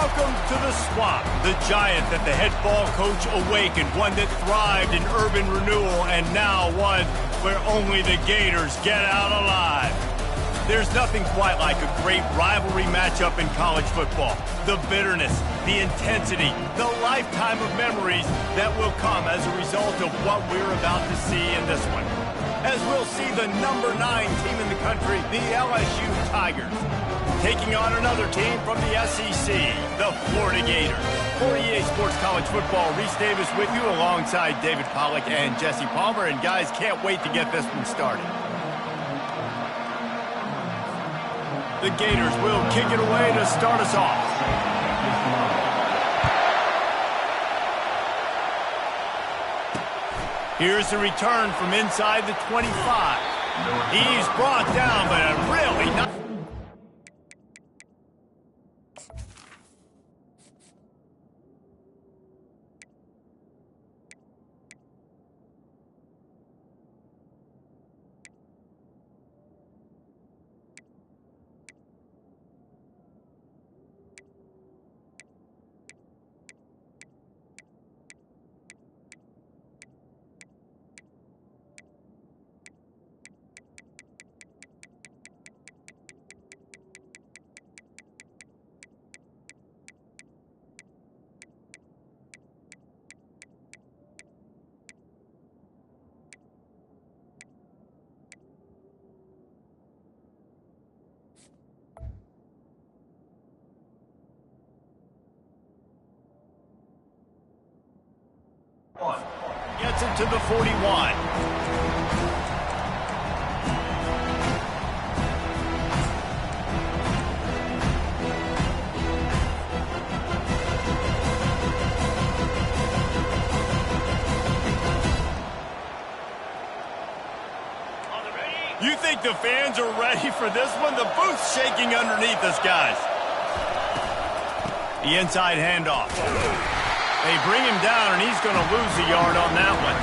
Welcome to the Swamp, the giant that the head ball coach awakened, one that thrived in urban renewal, and now one where only the Gators get out alive. There's nothing quite like a great rivalry matchup in college football. The bitterness, the intensity, the lifetime of memories that will come as a result of what we're about to see in this one. As we'll see the number 9 team in the country, the LSU Tigers, taking on another team from the SEC, the Florida Gators. For EA Sports College Football, Reese Davis with you alongside David Pollack and Jesse Palmer. And guys, can't wait to get this one started. The Gators will kick it away to start us off. Here's the return from inside the 25. He's brought down, but really not. Gets it to the 41. You think the fans are ready for this one? The booth's shaking underneath us, guys. The inside handoff. They bring him down, and he's going to lose a yard on that one.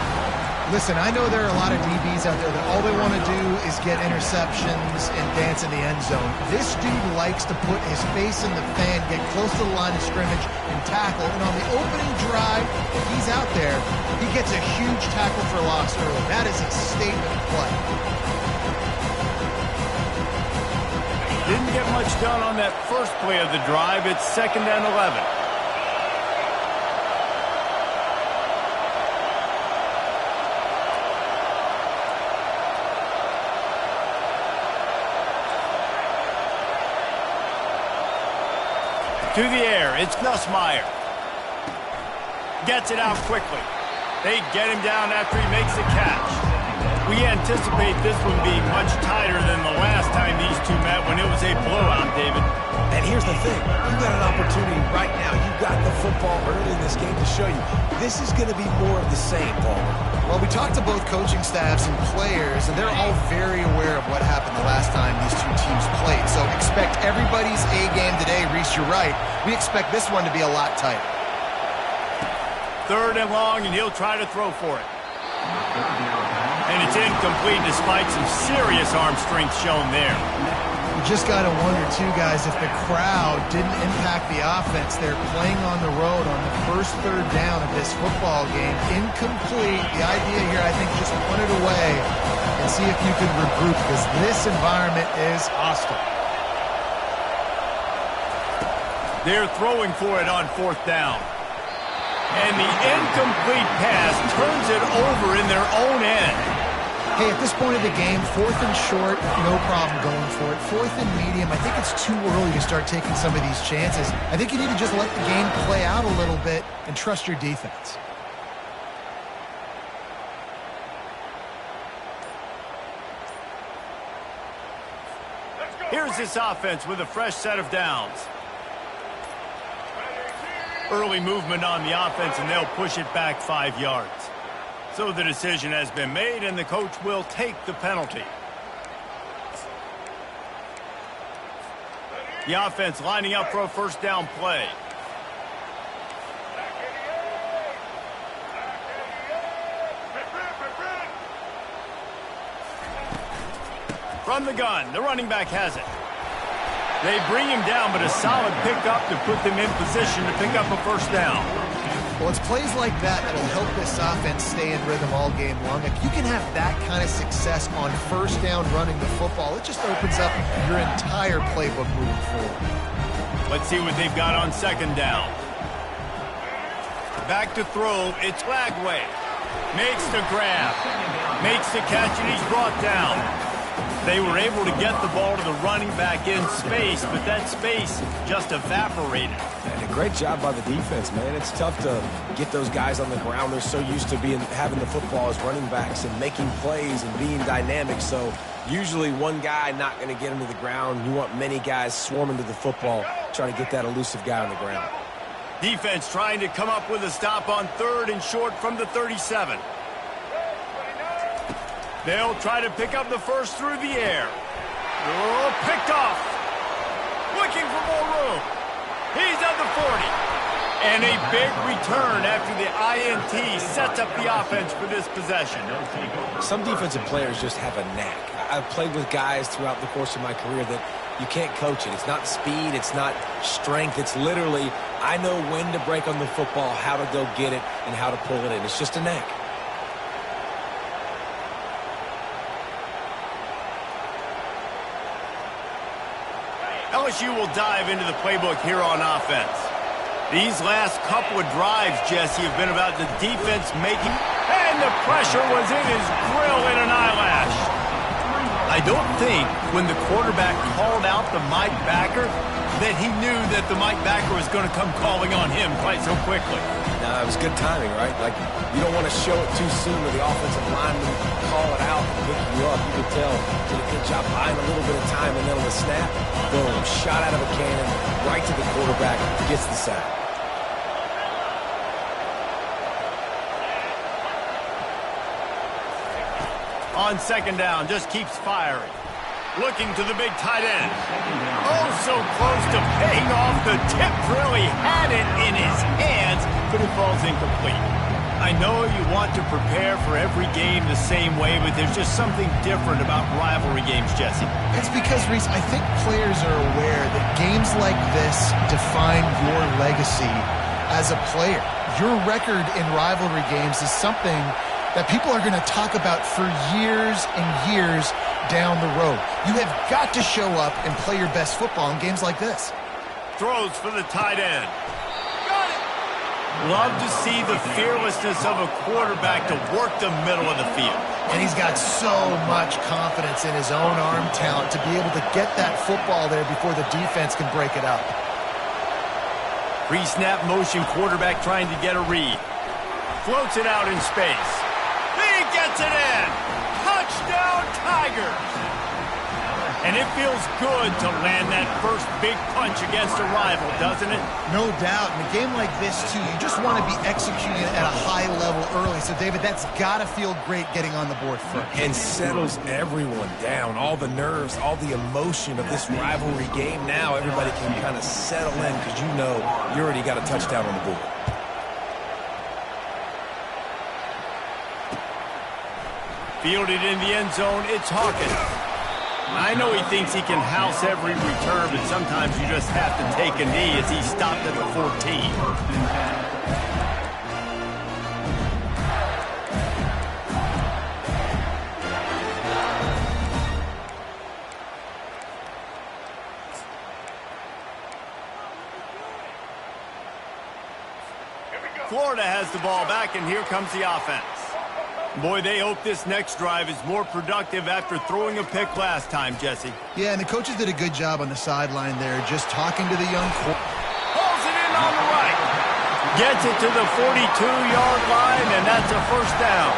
Listen, I know there are a lot of DBs out there that all they want to do is get interceptions and dance in the end zone. This dude likes to put his face in the fan, get close to the line of scrimmage, and tackle. And on the opening drive, if he's out there, he gets a huge tackle for loss early. That is a statement play. Didn't get much done on that first play of the drive. It's 2nd and 11. To the air, it's Nussmeier. Gets it out quickly. They get him down after he makes the catch. We anticipate this one being much tighter than the last time these two met when it was a blowout, David. And here's the thing. You've got an opportunity right now. You've got the football early in this game to show you. This is going to be more of the same, Palmer. Well, we talked to both coaching staffs and players, and they're all very aware of what happened the last time these two teams played. So expect everybody's A game today. Reese, you're right. We expect this one to be a lot tighter. 3rd and long, and he'll try to throw for it. And it's incomplete despite some serious arm strength shown there. You just got to wonder, too, guys, if the crowd didn't impact the offense. They're playing on the road on the first 3rd down of this football game. Incomplete. The idea here, I think, just punt it away and see if you can regroup, because this environment is hostile. They're throwing for it on 4th down. And the incomplete pass turns it over in their own end. Hey, at this point of the game, 4th and short, no problem going for it. 4th and medium, I think it's too early to start taking some of these chances. I think you need to just let the game play out a little bit and trust your defense. Here's this offense with a fresh set of downs. Early movement on the offense, and they'll push it back 5 yards. So the decision has been made, and the coach will take the penalty. The offense lining up for a 1st down play. From the gun, the running back has it. They bring him down, but a solid pickup to put them in position to pick up a first down. Well, it's plays like that that'll help this offense stay in rhythm all game long. If you can have that kind of success on first down running the football, it just opens up your entire playbook moving forward. Let's see what they've got on second down. Back to throw, it's Lagway. Makes the grab. Makes the catch, and he's brought down. They were able to get the ball to the running back in space, but that space just evaporated. And a great job by the defense, man. It's tough to get those guys on the ground. They're so used to having the football as running backs and making plays and being dynamic. So usually one guy not going to get him to the ground. You want many guys swarming to the football, trying to get that elusive guy on the ground. Defense trying to come up with a stop on 3rd and short from the 37. They'll try to pick up the first through the air. Oh, picked off. Looking for more room. He's at the 40. And a big return after the INT sets up the offense for this possession. Some defensive players just have a knack. I've played with guys throughout the course of my career that you can't coach it. It's not speed. It's not strength. It's literally, I know when to break on the football, how to go get it, and how to pull it in. It's just a knack. LSU will dive into the playbook here on offense. These last couple of drives, Jesse, have been about the defense making... And the pressure was in his grill in an eyelash. I don't think when the quarterback called out the Mike backer that he knew that the Mike backer was going to come calling on him quite so quickly. No, it was good timing, right? Like, you don't want to show it too soon with the offensive lineman call it out and pick you up. You could tell did a good job buying a little bit of time, and then on the snap, boom, shot out of a cannon, right to the quarterback, gets the sack. On second down, just keeps firing. Looking to the big tight end. Oh, so close to paying off the tip drill. He had it in his hands, but it falls incomplete. I know you want to prepare for every game the same way, but there's just something different about rivalry games, Jesse. It's because, Reese, I think players are aware that games like this define your legacy as a player. Your record in rivalry games is something that people are going to talk about for years and years down the road. You have got to show up and play your best football in games like this. Throws for the tight end. Got it! Love to see the fearlessness of a quarterback to work the middle of the field. And he's got so much confidence in his own arm talent to be able to get that football there before the defense can break it up. Pre-snap motion quarterback trying to get a read. Floats it out in space. He gets it in! Touchdown, Tigers! And it feels good to land that first big punch against a rival, doesn't it? No doubt. In a game like this, too, you just want to be executing at a high level early. So, David, that's got to feel great getting on the board first. And settles everyone down. All the nerves, all the emotion of this rivalry game. Now everybody can kind of settle in because you know you already got a touchdown on the board. Fielded in the end zone, it's Hawkins. I know he thinks he can house every return, but sometimes you just have to take a knee as he stopped at the 14. Florida has the ball back, and here comes the offense. Boy, they hope this next drive is more productive after throwing a pick last time, Jesse. Yeah, and the coaches did a good job on the sideline there, just talking to the young quarterback. Pulls it in on the right. Gets it to the 42-yard line, and that's a first down.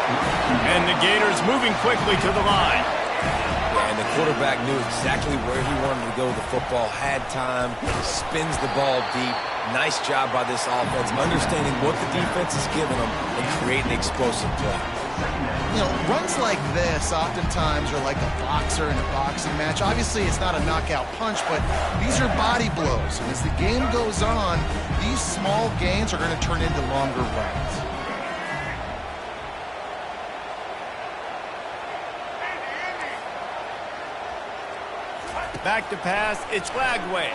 And the Gators moving quickly to the line. Yeah, and the quarterback knew exactly where he wanted to go with the football, had time, spins the ball deep. Nice job by this offense, understanding what the defense is giving them and creating explosive play. You know, runs like this oftentimes are like a boxer in a boxing match. Obviously, it's not a knockout punch, but these are body blows. And as the game goes on, these small gains are going to turn into longer runs. Back to pass, it's Lagway.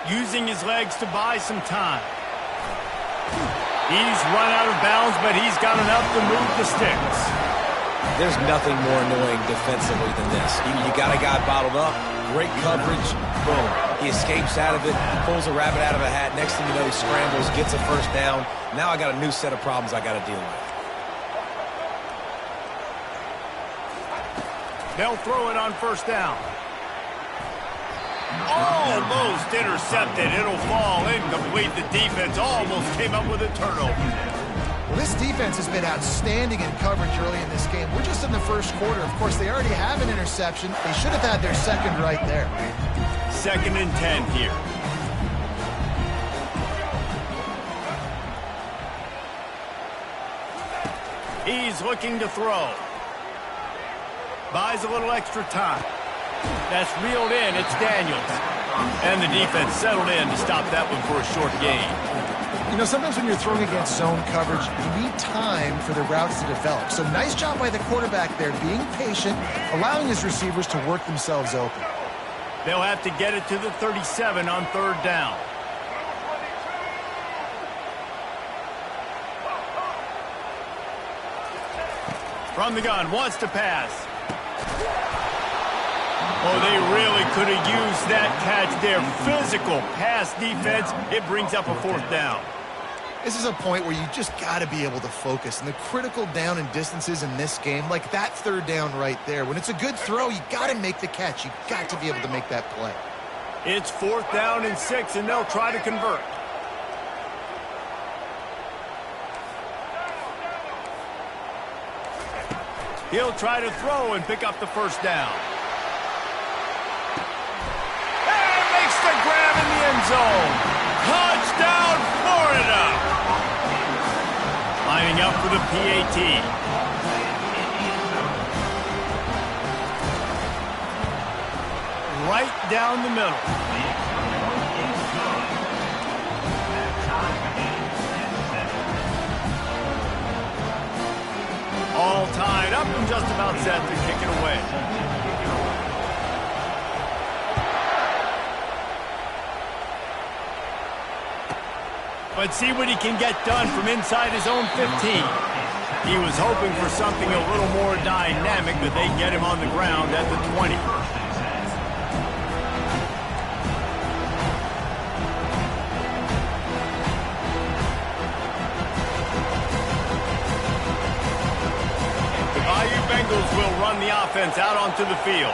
Using his legs to buy some time. He's run out of bounds, but he's got enough to move the sticks. There's nothing more annoying defensively than this. You got a guy bottled up, great coverage, boom. He escapes out of it, pulls a rabbit out of a hat. Next thing you know, he scrambles, gets a first down. Now I got a new set of problems I got to deal with. They'll throw it on first down. Almost intercepted. It'll fall incomplete. The defense almost came up with a turnover. Well, this defense has been outstanding in coverage early in this game. We're just in the first quarter. Of course, they already have an interception. They should have had their second right there. 2nd and 10 here. He's looking to throw. Buys a little extra time. That's reeled in. It's Daniels. And the defense settled in to stop that one for a short gain. You know, sometimes when you're throwing against zone coverage, you need time for the routes to develop. So nice job by the quarterback there, being patient, allowing his receivers to work themselves open. They'll have to get it to the 37 on 3rd down. From the gun, wants to pass. Oh, they really could have used that catch there. Physical pass defense. It brings up a 4th down. This is a point where you just got to be able to focus. And the critical down and distances in this game, like that 3rd down right there, when it's a good throw, you got to make the catch. You got to be able to make that play. It's 4th down and 6, and they'll try to convert. He'll try to throw and pick up the first down. And makes the grab in the end zone. Touchdown, Florida! Lining up for the PAT. Right down the middle. All tied up and just about set to kick it away. But see what he can get done from inside his own 15. He was hoping for something a little more dynamic, but they get him on the ground at the 20. Bengals will run the offense out onto the field.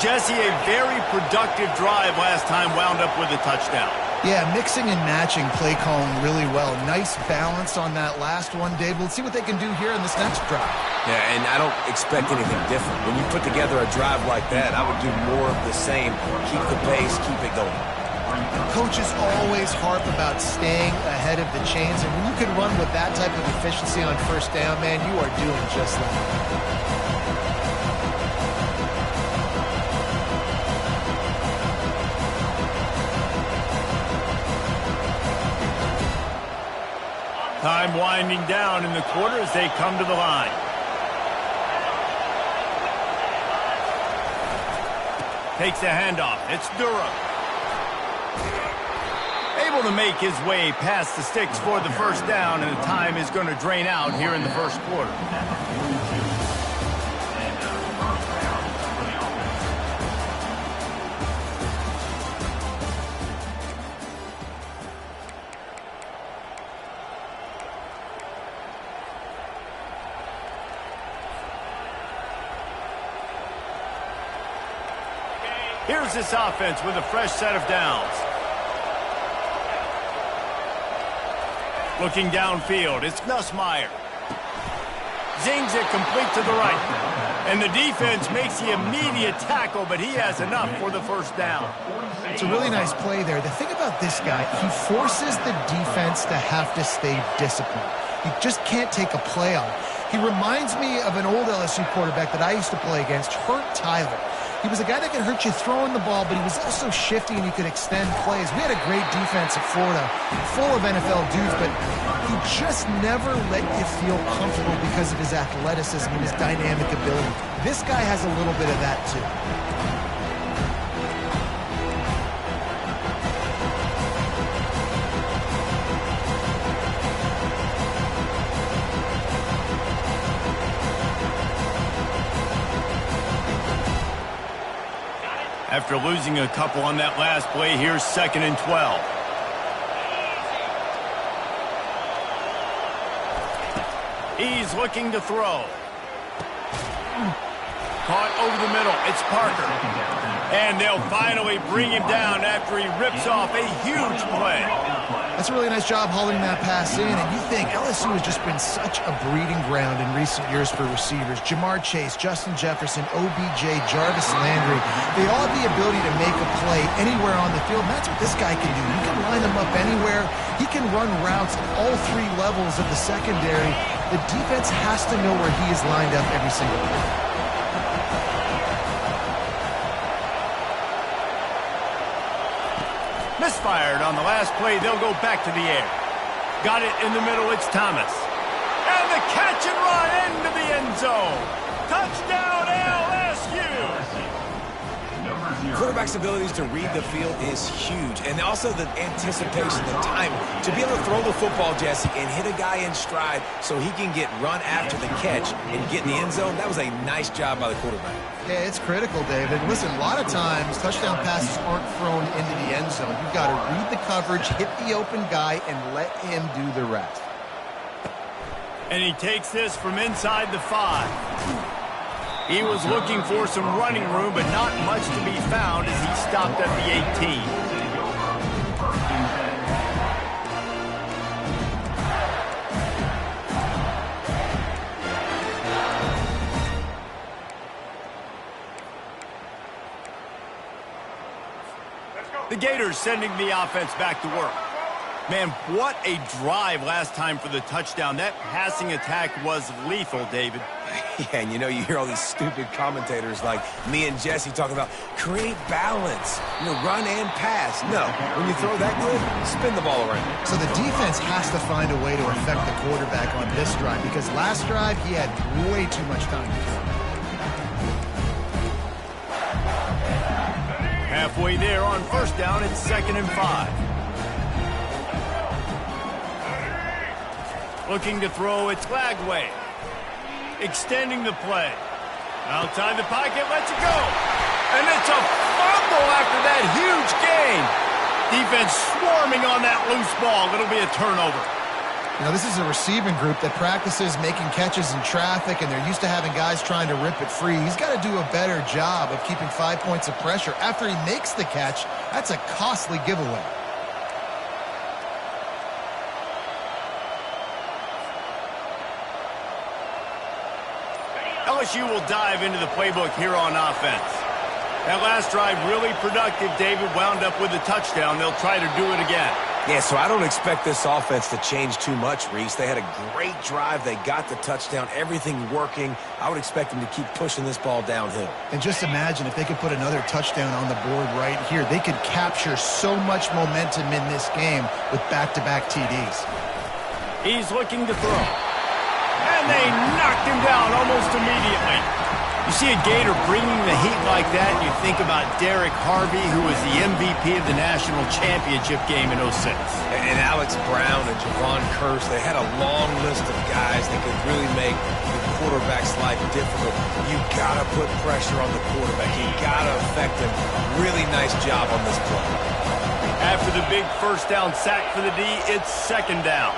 Jesse, a very productive drive last time wound up with a touchdown. Yeah, mixing and matching play calling really well. Nice balance on that last one, Dave. We'll see what they can do here in this next drive. Yeah, and I don't expect anything different. When you put together a drive like that, I would do more of the same. Keep the pace, keep it going. Coaches always harp about staying ahead of the chains, and when you can run with that type of efficiency on first down, man, you are doing just that. Time winding down in the quarter as they come to the line. Takes a handoff. It's Durham. Able to make his way past the sticks for the first down, and the time is going to drain out here in the first quarter. Here's this offense with a fresh set of downs. Looking downfield, it's Nussmeier. Zings it complete to the right. And the defense makes the immediate tackle, but he has enough for the first down. It's a really nice play there. The thing about this guy, he forces the defense to have to stay disciplined. You just can't take a play on. He reminds me of an old LSU quarterback that I used to play against, Hurt Tyler. He was a guy that could hurt you throwing the ball, but he was also shifty and he could extend plays. We had a great defense at Florida, full of NFL dudes, but he just never let you feel comfortable because of his athleticism and his dynamic ability. This guy has a little bit of that too. After losing a couple on that last play, here's 2nd and 12. He's looking to throw. Caught over the middle. It's Parker. And they'll finally bring him down after he rips off a huge play. That's a really nice job hauling that pass in. And you think LSU has just been such a breeding ground in recent years for receivers. Jamar Chase, Justin Jefferson, OBJ, Jarvis Landry. They all have the ability to make a play anywhere on the field. And that's what this guy can do. You can line him up anywhere. He can run routes at all 3 levels of the secondary. The defense has to know where he is lined up every single play. Misfired on the last play. They'll go back to the air. Got it in the middle. It's Thomas. And the catch and run into the end zone. Touchdown, LSU. Quarterback's abilities to read the field is huge. And also the anticipation, the time to be able to throw the football, Jesse, and hit a guy in stride so he can get run after the catch and get in the end zone. That was a nice job by the quarterback. Yeah, it's critical, David. Listen, a lot of times touchdown passes aren't thrown into the end zone. You've got to read the coverage, hit the open guy, and let him do the rest. And he takes this from inside the 5. He was looking for some running room, but not much to be found as he stopped at the 18. The Gators sending the offense back to work. Man, what a drive last time for the touchdown. That passing attack was lethal, David. Yeah, and you know, you hear all these stupid commentators like me and Jesse talking about create balance, run and pass. No, when you throw that good, spin the ball around. So the defense has to find a way to affect the quarterback on this drive because last drive he had way too much time to throw. Halfway there on 1st down, it's 2nd and 5. Looking to throw, it's Lagway. Extending the play. Outside the pocket, lets it go. And it's a fumble after that huge gain. Defense swarming on that loose ball. It'll be a turnover. This is a receiving group that practices making catches in traffic, and they're used to having guys trying to rip it free. He's got to do a better job of keeping 5 points of pressure. After he makes the catch, that's a costly giveaway. LSU will dive into the playbook here on offense. That last drive really productive. David wound up with a touchdown. They'll try to do it again. Yeah, so I don't expect this offense to change too much, Reese. They had a great drive. They got the touchdown. Everything working. I would expect them to keep pushing this ball downhill. And just imagine if they could put another touchdown on the board right here. They could capture so much momentum in this game with back-to-back TDs. He's looking to throw. And they knocked him down almost immediately. You see a Gator bringing the heat like that, and you think about Derek Harvey, who was the MVP of the national championship game in 06. And Alex Brown and Javon Kearse, they had a long list of guys that could really make the quarterback's life difficult. You got to put pressure on the quarterback. You got to affect him. Really nice job on this play. After the big 1st down sack for the D, it's 2nd down.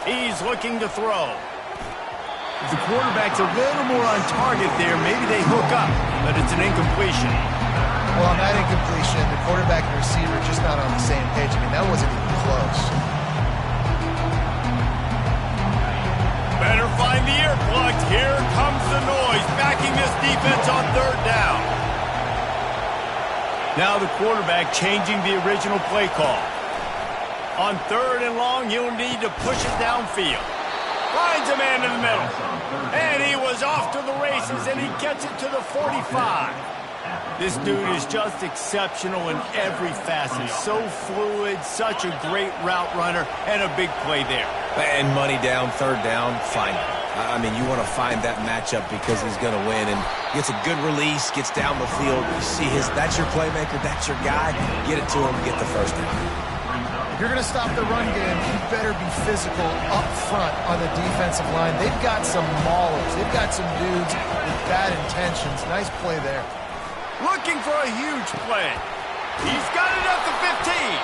He's looking to throw. If the quarterback's a little more on target there, maybe they hook up, but it's an incompletion. Well, on that incompletion, the quarterback and receiver are just not on the same page. I mean, that wasn't even close. Better find the earplugs. Here comes the noise, backing this defense on 3rd down. Now the quarterback changing the original play call. On 3rd and long, he'll need to push it downfield. Finds a man in the middle. And he was off to the races, and he gets it to the 45. This dude is just exceptional in every facet. So fluid, such a great route runner, and a big play there. And money down, 3rd down, find it. I mean, you want to find that matchup because he's going to win. And gets a good release, gets down the field. You see that's your playmaker, that's your guy. Get it to him, get the 1st down. If you're going to stop the run game, you better be physical up front on the defensive line. They've got some maulers. They've got some dudes with bad intentions. Nice play there. looking for a huge play. He's got it at the 15.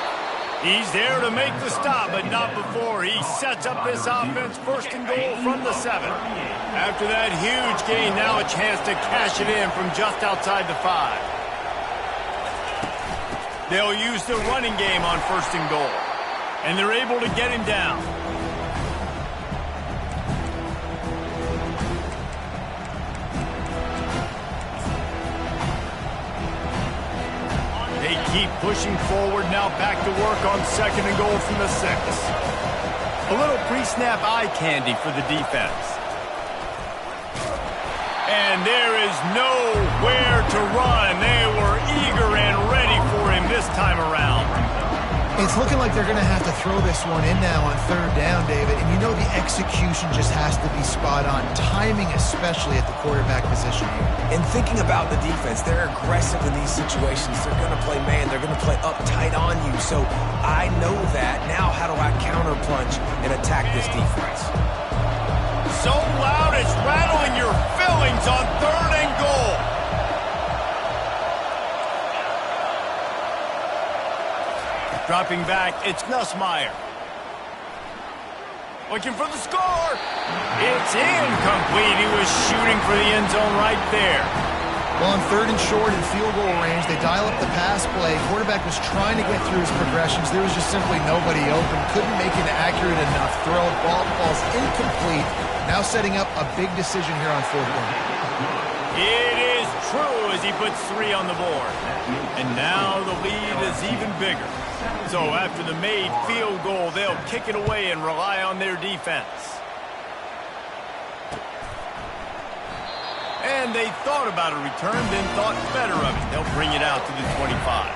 He's there to make the stop, but not before he sets up this offense first and goal from the 7. After that huge gain, now a chance to cash it in from just outside the 5. They'll use the running game on first and goal, and they're able to get him down. They keep pushing forward, now back to work on second and goal from the 6. A little pre-snap eye candy for the defense. And there is nowhere to run. They were eager and ready for him this time around. It's looking like they're going to have to throw this one in now on third down, David. And you know the execution just has to be spot on. Timing especially at the quarterback position here. And thinking about the defense, they're aggressive in these situations. They're going to play man. They're going to play up tight on you. So I know that. Now how do I counterpunch and attack this defense? So loud it's rattling your fillings on third and goal. Dropping back, it's Nussmeier. Looking for the score. It's incomplete. He was shooting for the end zone right there. Well, on third and short in field goal range, they dial up the pass play. Quarterback was trying to get through his progressions. There was just simply nobody open. Couldn't make an accurate enough throw. Ball falls incomplete. Now setting up a big decision here on fourth down. It is true as he puts 3 on the board. And now the lead is even bigger. So after the made field goal, they'll kick it away and rely on their defense. And they thought about a return, then thought better of it. They'll bring it out to the 25.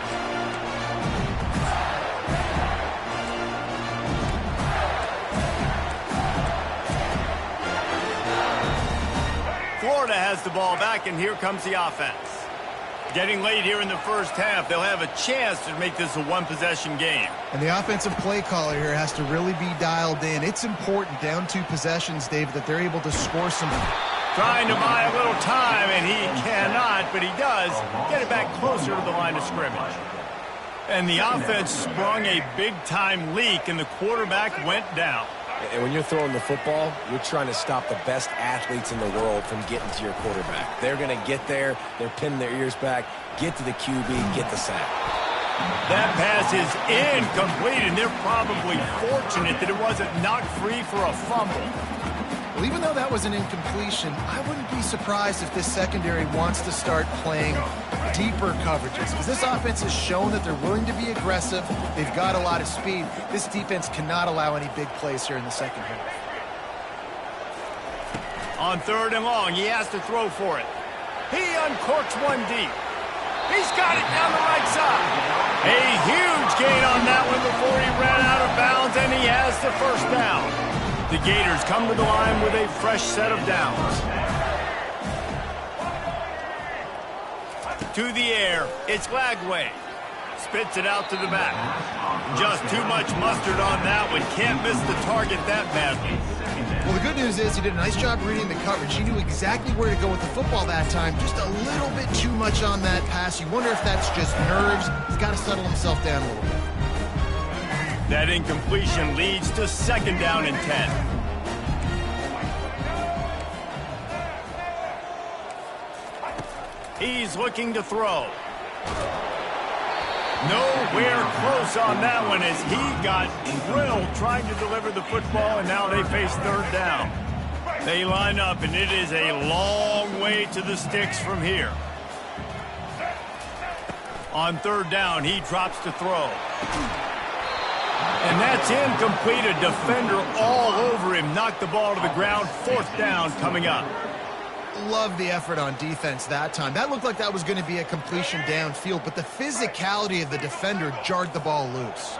Florida has the ball back, and here comes the offense. Getting late here in the first half, they'll have a chance to make this a one-possession game. And the offensive play caller here has to really be dialed in. It's important, down 2 possessions, David, that they're able to score some. Trying to buy a little time, and he cannot, but he does get it back closer to the line of scrimmage. And the offense sprung a big-time leak, and the quarterback went down. And when you're throwing the football, you're trying to stop the best athletes in the world from getting to your quarterback. They're going to get there. They're pinning their ears back, get to the QB, get the sack. That pass is incomplete, and they're probably fortunate that it wasn't knocked free for a fumble. Well, even though that was an incompletion, I wouldn't be surprised if this secondary wants to start playing deeper coverages, because this offense has shown that they're willing to be aggressive. They've got a lot of speed. This defense cannot allow any big plays here in the second half. On third and long, he has to throw for it. He uncorks one deep. He's got it down the right side. A huge gain on that one before he ran out of bounds, and he has the first down. The Gators come to the line with a fresh set of downs. To the air, it's Lagway. Spits it out to the back. Just too much mustard on that one. Can't miss the target that badly. Well, the good news is he did a nice job reading the coverage. He knew exactly where to go with the football that time. Just a little bit too much on that pass. You wonder if that's just nerves. He's got to settle himself down a little bit. That incompletion leads to second down and 10. He's looking to throw. Nowhere close on that one as he got drilled trying to deliver the football, and now they face third down. They line up, and it is a long way to the sticks from here. On third down, he drops to throw. And that's incomplete. A defender all over him. Knocked the ball to the ground. Fourth down coming up. Love the effort on defense that time. That looked like that was going to be a completion downfield, but the physicality of the defender jarred the ball loose.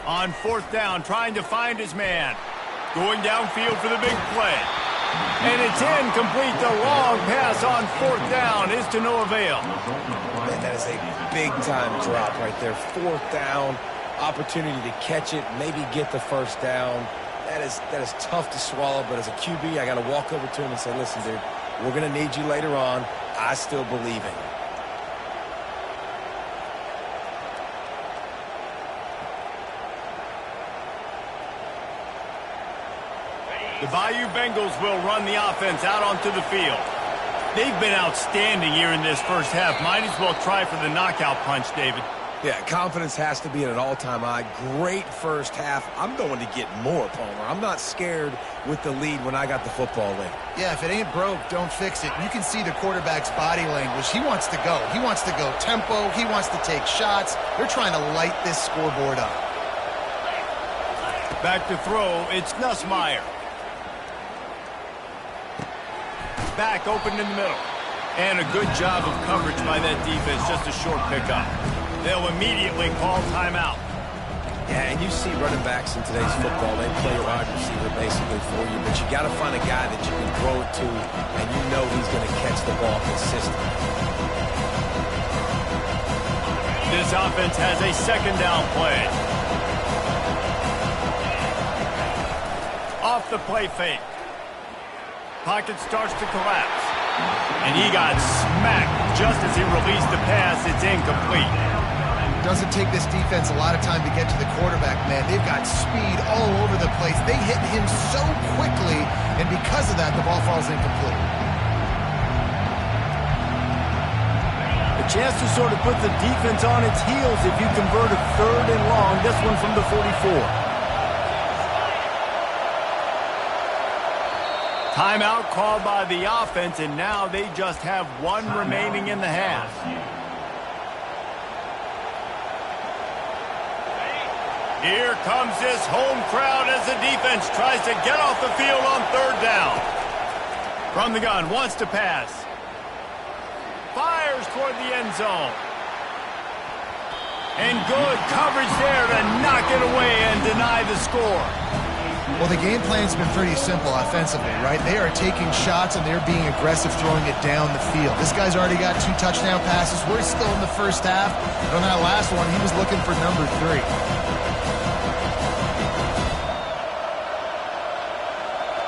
On fourth down, trying to find his man. Going downfield for the big play. And it's incomplete. The long pass on fourth down is to no avail. Man, that is a big-time drop right there. Fourth down, opportunity to catch it, maybe get the first down. That is tough to swallow, but as a QB, I got to walk over to him and say, listen, dude, We're going to need you later on. I still believe in you. The Bayou Bengals will run the offense out onto the field. They've been outstanding here in this first half. Might as well try for the knockout punch, David. Yeah, confidence has to be at an all-time high. Great first half. I'm going to get more, Palmer. I'm not scared with the lead when I got the football in. Yeah, if it ain't broke, don't fix it. You can see the quarterback's body language. He wants to go. He wants to go tempo. He wants to take shots. They're trying to light this scoreboard up. Back to throw, it's Nussmeier. Back open in the middle. And a good job of coverage by that defense, just a short pickup. They'll immediately call timeout. Yeah, and you see running backs in today's football, they play a wide receiver basically for you, but you got to find a guy that you can throw it to, and you know he's going to catch the ball consistently. This offense has a second down play. Off the play fake. Pocket starts to collapse. And he got smacked just as he released the pass. It's incomplete. Doesn't take this defense a lot of time to get to the quarterback, man. They've got speed all over the place. They hit him so quickly, and because of that, the ball falls incomplete. A chance to sort of put the defense on its heels if you convert a third and long. This one from the 44. Timeout called by the offense, and now they just have one remaining in the half. Here comes this home crowd as the defense tries to get off the field on third down. From the gun, wants to pass. Fires toward the end zone. And good coverage there to knock it away and deny the score. Well, the game plan's been pretty simple offensively, right? They are taking shots, and they're being aggressive throwing it down the field. This guy's already got 2 touchdown passes. We're still in the first half. But on that last one, he was looking for number 3.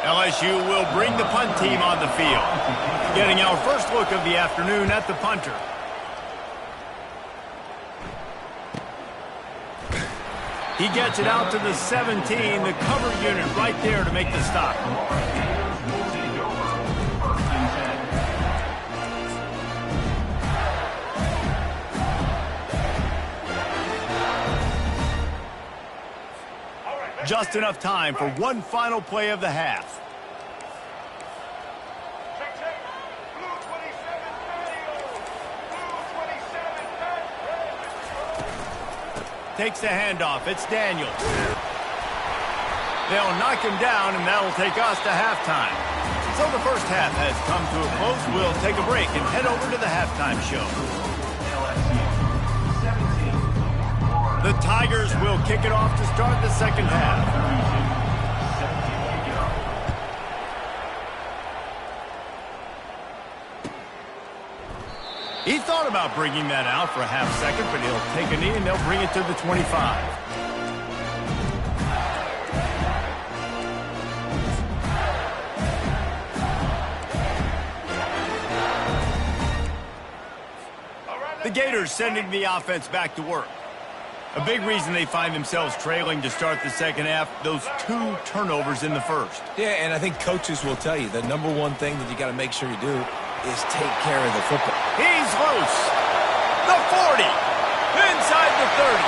LSU will bring the punt team on the field. Getting our first look of the afternoon at the punter. He gets it out to the 17, the cover unit right there to make the stop. Just enough time for one final play of the half. Takes the handoff. It's Daniels. They'll knock him down, and that'll take us to halftime. So the first half has come to a close. We'll take a break and head over to the halftime show. The Tigers will kick it off to start the second half. He thought about bringing that out for a half second, but he'll take a knee and they'll bring it to the 25. The Gators sending the offense back to work. A big reason they find themselves trailing to start the second half, those 2 turnovers in the first. Yeah, and I think coaches will tell you the number one thing that you got to make sure you do is take care of the football. He's loose. The 40. Inside the 30.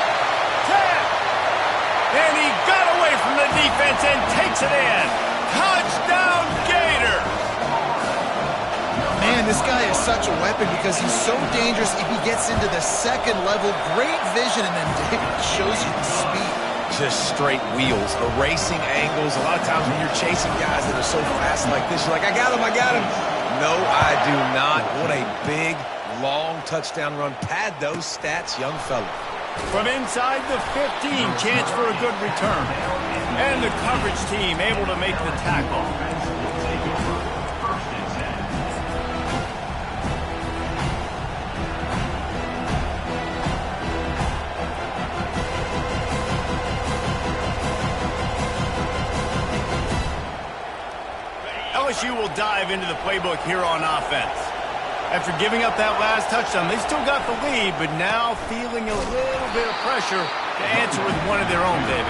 10. And he got away from the defense and takes it in. Touchdown, Gators. Man, this guy is such a weapon because he's so dangerous if he gets into the second level. Great vision, and then David shows you the speed. Just straight wheels, erasing angles. A lot of times when you're chasing guys that are so fast like this, you're like, I got him, I got him. No, I do not. What a big, long touchdown run. Pad those stats, young fella. From inside the 15, chance for a good return. And the coverage team able to make the tackle. LSU will dive into the playbook here on offense. After giving up that last touchdown, they still got the lead, but now feeling a little bit of pressure to answer with one of their own, David.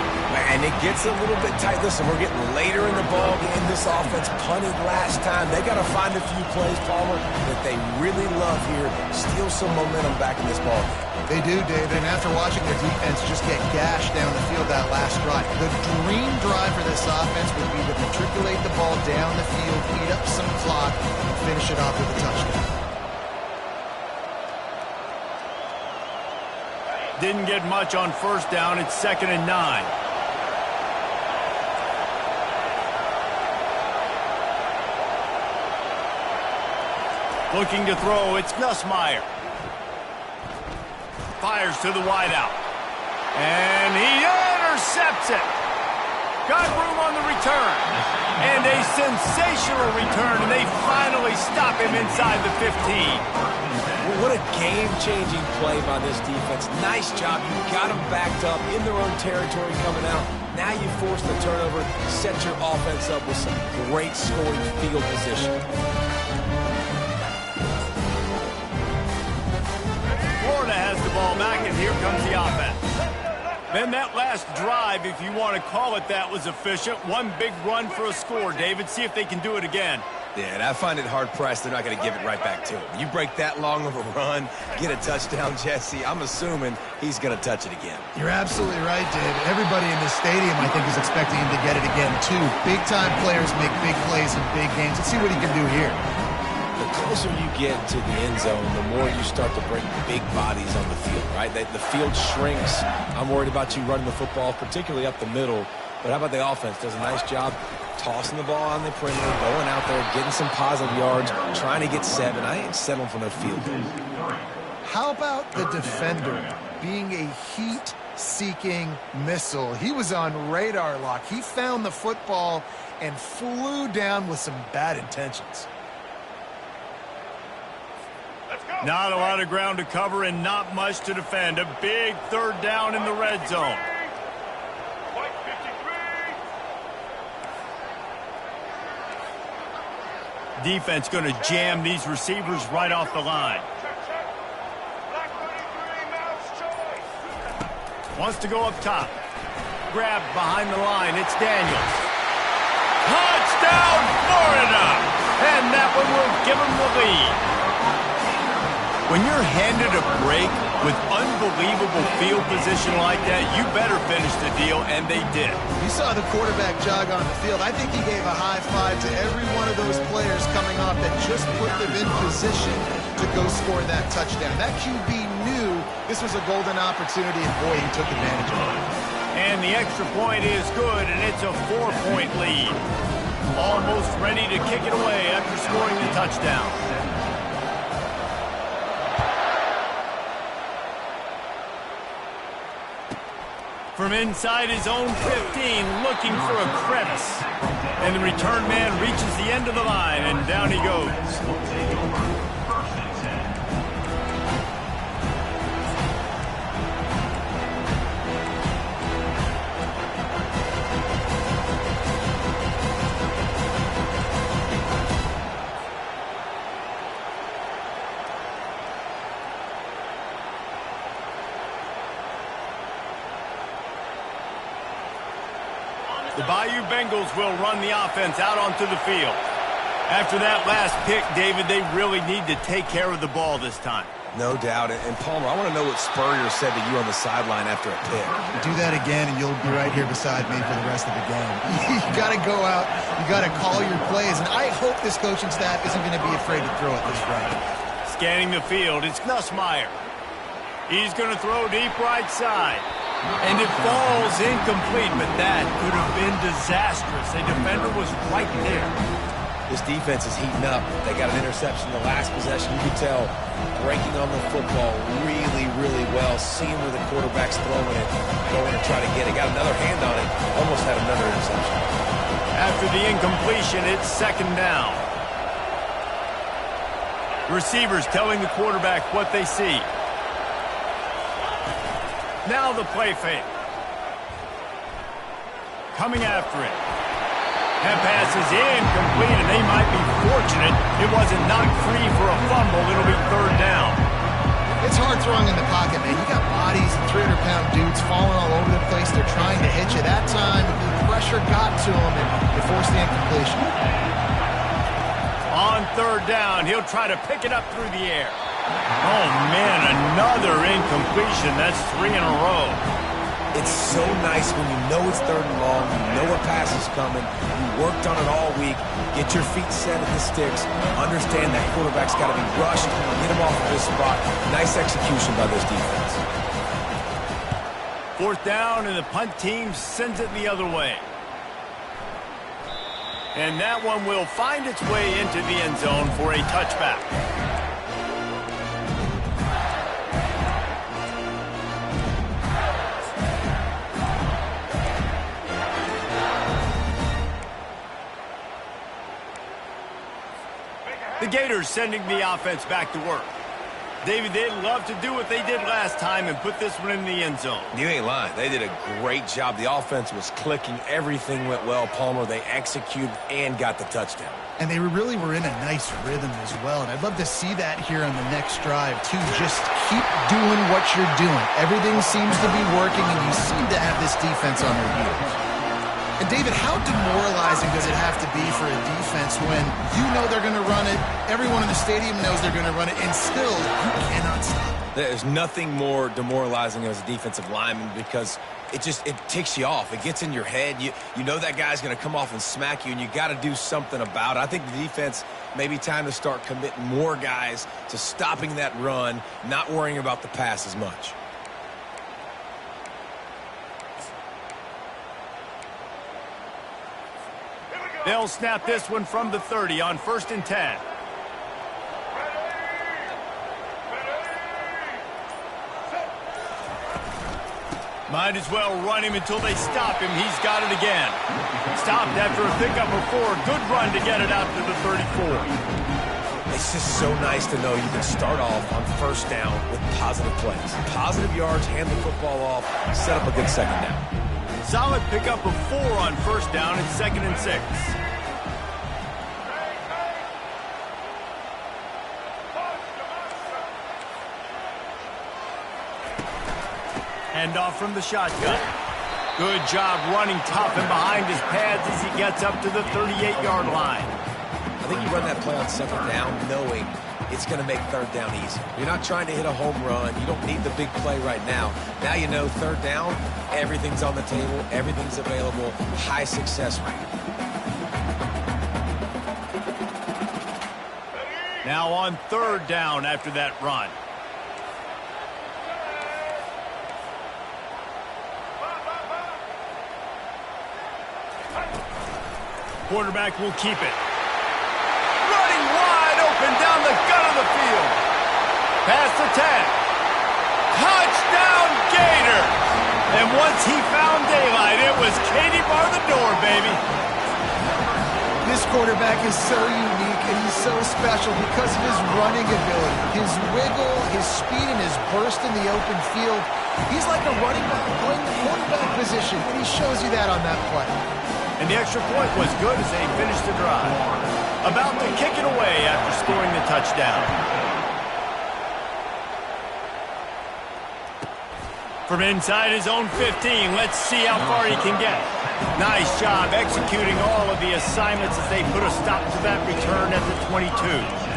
And it gets a little bit tight. Listen, we're getting later in the ball game. This offense punted last time. They got to find a few plays, Palmer, that they really love here. Steal some momentum back in this ball game. They do, David, and after watching their defense just get gashed down the field that last drive, the dream drive for this offense would be to matriculate the ball down the field, eat up some clock, and finish it off with a touchdown. Didn't get much on first down. It's 2nd and 9. Looking to throw, it's Nussmeier. Fires to the wideout. And he intercepts it. Got room on the return. And a sensational return, and they finally stop him inside the 15. What a game-changing play by this defense. Nice job. You got them backed up in their own territory coming out. Now you force the turnover, set your offense up with some great scoring field position. Florida has the ball back, and here comes the offense. Then that last drive, if you want to call it that, was efficient. One big run for a score, David. See if they can do it again. Yeah, and I find it hard-pressed they're not going to give it right back to him. You break that long of a run, get a touchdown, Jesse, I'm assuming he's going to touch it again. You're absolutely right, David. Everybody in this stadium, I think, is expecting him to get it again, too. Big-time players make big plays in big games. Let's see what he can do here. The closer you get to the end zone, the more you start to bring big bodies on the field, right? The field shrinks. I'm worried about you running the football, particularly up the middle. But how about the offense? Does a nice job tossing the ball on the perimeter, going out there, getting some positive yards, trying to get 7. I ain't settling for no field goal. How about the defender being a heat-seeking missile? He was on radar lock. He found the football and flew down with some bad intentions. Not a lot of ground to cover and not much to defend. A big 3rd down in the red zone. Defense going to jam these receivers right off the line. Wants to go up top. Grab behind the line. It's Daniels. Touchdown, Florida! And that one will give them the lead. When you're handed a break with unbelievable field position like that, you better finish the deal, and they did. You saw the quarterback jog on the field. I think he gave a high five to every one of those players coming off that just put them in position to go score that touchdown. That QB knew this was a golden opportunity, and boy, he took advantage of it. And the extra point is good, and it's a 4-point lead. Almost ready to kick it away after scoring the touchdown. From inside his own 15, looking for a crevice. And the return man reaches the end of the line, and down he goes. The Bayou Bengals will run the offense out onto the field. After that last pick, David, they really need to take care of the ball this time. No doubt. And Palmer, I want to know what Spurrier said to you on the sideline after a pick. Do that again, and you'll be right here beside me for the rest of the game. You got to go out. You got to call your plays. And I hope this coaching staff isn't going to be afraid to throw it this right. Scanning the field, it's Nussmeier. He's going to throw deep right side. And it falls incomplete, but that could have been disastrous. A defender was right there. This defense is heating up. They got an interception the last possession. You could tell breaking on the football really, really well. Seeing where the quarterback's throwing it, going to try to get it. Got another hand on it. Almost had another interception. After the incompletion, it's 2nd down. Receivers telling the quarterback what they see. Now the play fake. Coming after it. That pass is incomplete, and they might be fortunate it wasn't knocked free for a fumble. It'll be third down. It's hard throwing in the pocket, man. You got bodies and 300-pound dudes falling all over the place. They're trying to hit you. That time, the pressure got to him, and it forced the incompletion. On third down, he'll try to pick it up through the air. Oh, man, another incompletion. That's 3 in a row. It's so nice when you know it's third and long, you know a pass is coming, you worked on it all week, get your feet set at the sticks, understand that quarterback's got to be rushed, get him off of this spot. Nice execution by this defense. Fourth down, and the punt team sends it the other way. And that one will find its way into the end zone for a touchback. The Gators sending the offense back to work. David, they'd love to do what they did last time and put this one in the end zone. You ain't lying. They did a great job. The offense was clicking. Everything went well, Palmer. They executed and got the touchdown. And they really were in a nice rhythm as well. And I'd love to see that here on the next drive, too. Just keep doing what you're doing. Everything seems to be working, and you seem to have this defense on their heels. And, David, how demoralizing does it have to be for a defense when you know they're going to run it, everyone in the stadium knows they're going to run it, and still you cannot stop it? There's nothing more demoralizing as a defensive lineman because it ticks you off. It gets in your head. You know that guy's going to come off and smack you, and you got to do something about it. I think the defense maybe time to start committing more guys to stopping that run, not worrying about the pass as much. They'll snap this one from the 30 on 1st and 10. Might as well run him until they stop him. He's got it again. Stopped after a pickup of 4. Good run to get it out to the 34. It's just so nice to know you can start off on 1st down with positive plays. Positive yards, hand the football off, set up a good 2nd down. Solid pickup of 4 on 1st down and 2nd and 6. Hand off from the shotgun. Good job running tough and behind his pads as he gets up to the 38-yard line. I think you run that play on 2nd down knowing it's going to make 3rd down easy. You're not trying to hit a home run. You don't need the big play right now. Now you know 3rd down, everything's on the table, everything's available, high success rate. Now on 3rd down after that run. Quarterback will keep it. Running wide open down the gut of the field. Past the 10. Touchdown Gators! And once he found daylight, it was Katie bar the door, baby. This quarterback is so unique and he's so special because of his running ability, his wiggle, his speed, and his burst in the open field. He's like a running back playing the quarterback position, and he shows you that on that play. And the extra point was good as they finished the drive. About to kick it away after scoring the touchdown. From inside his own 15, let's see how far he can get. Nice job executing all of the assignments as they put a stop to that return at the 22.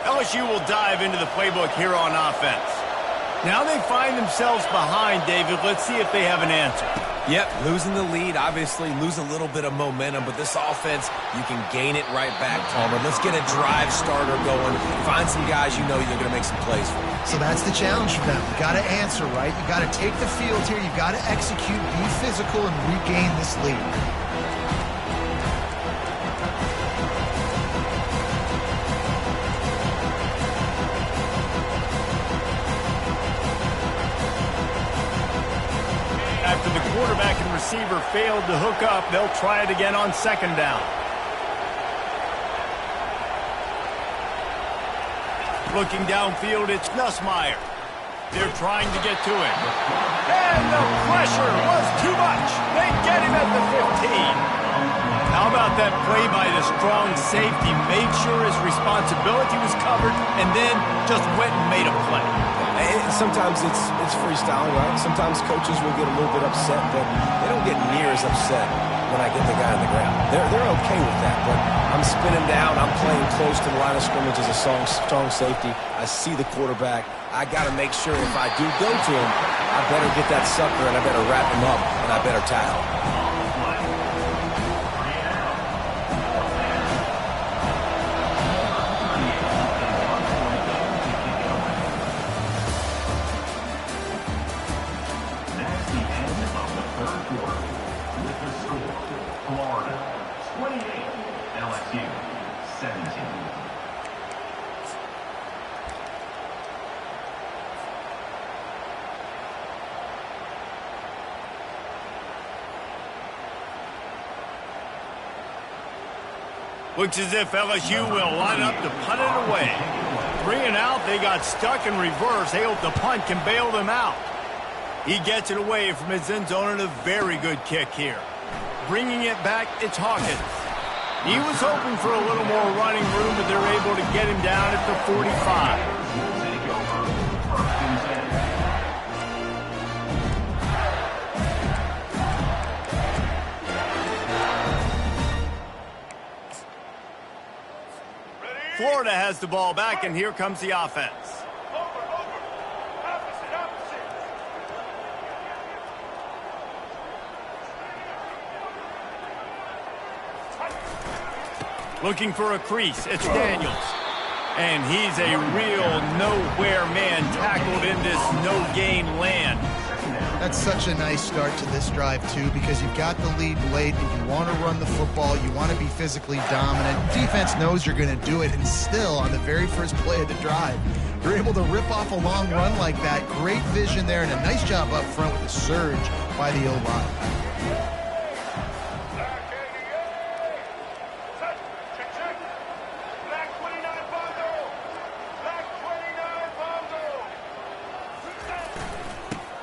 LSU will dive into the playbook here on offense. Now they find themselves behind, David. Let's see if they have an answer. Yep, losing the lead, obviously lose a little bit of momentum, but this offense, you can gain it right back, Palmer. Let's get a drive starter going. Find some guys you know you're going to make some plays for. So that's the challenge for them. You got to answer, right? You got to take the field here. You got to execute, be physical, and regain this lead. receiver failed to hook up. They'll try it again on second down. Looking downfield, it's Nussmeier. They're trying to get to him. And the pressure was too much. They get him at the 15. How about that play by the strong safety? Made sure his responsibility was covered and then just went and made a play. Sometimes it's freestyling, right? Sometimes coaches will get a little bit upset, but they don't get near as upset when I get the guy on the ground. They're okay with that, but I'm spinning down. I'm playing close to the line of scrimmage as a strong safety. I see the quarterback. I got to make sure if I do go to him, I better get that sucker and I better wrap him up and I better tackle. Looks as if LSU will line up to punt it away. 3 and out, they got stuck in reverse. They hope the punt can bail them out. He gets it away from his end zone and a very good kick here. Bringing it back, it's Hawkins. He was hoping for a little more running room, but they're able to get him down at the 45. Florida has the ball back, and here comes the offense. Looking for a crease, it's Daniels. And he's a real nowhere man tackled in this no-gain land. That's such a nice start to this drive, too, because you've got the lead late and you want to run the football. You want to be physically dominant. Defense knows you're going to do it, and still, on the very first play of the drive, you're able to rip off a long run like that. Great vision there, and a nice job up front with the surge by the O-line.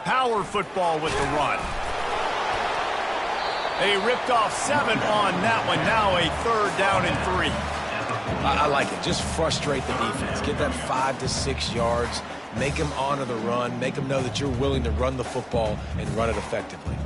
Power football with the run. They ripped off 7 on that one. Now a 3rd down and 3. I like it. Just frustrate the defense. Get that 5 to 6 yards. Make them honor the run. Make them know that you're willing to run the football and run it effectively.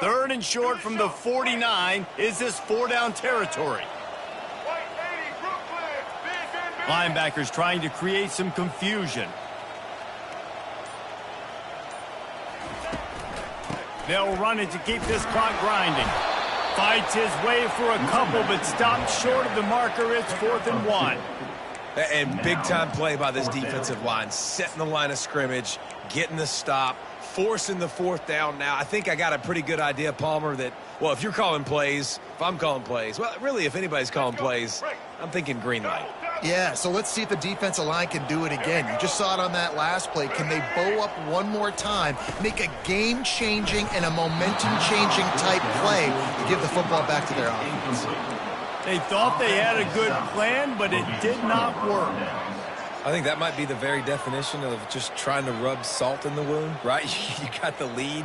Third and short from the 49. Is this 4-down territory? Linebackers trying to create some confusion. They'll run it to keep this clock grinding. Fights his way for a couple, but stops short of the marker. It's 4th and 1. And big-time play by this defensive line. Setting the line of scrimmage, getting the stop, forcing the 4th down now. I think I got a pretty good idea, Palmer, that, well, if you're calling plays, if I'm calling plays, well, really, if anybody's calling plays, I'm thinking green light. Yeah, so let's see if the defensive line can do it again. You just saw it on that last play. Can they bow up one more time, make a game-changing and a momentum-changing type play to give the football back to their offense? They thought they had a good plan, but it did not work. I think that might be the very definition of just trying to rub salt in the wound, right? You got the lead,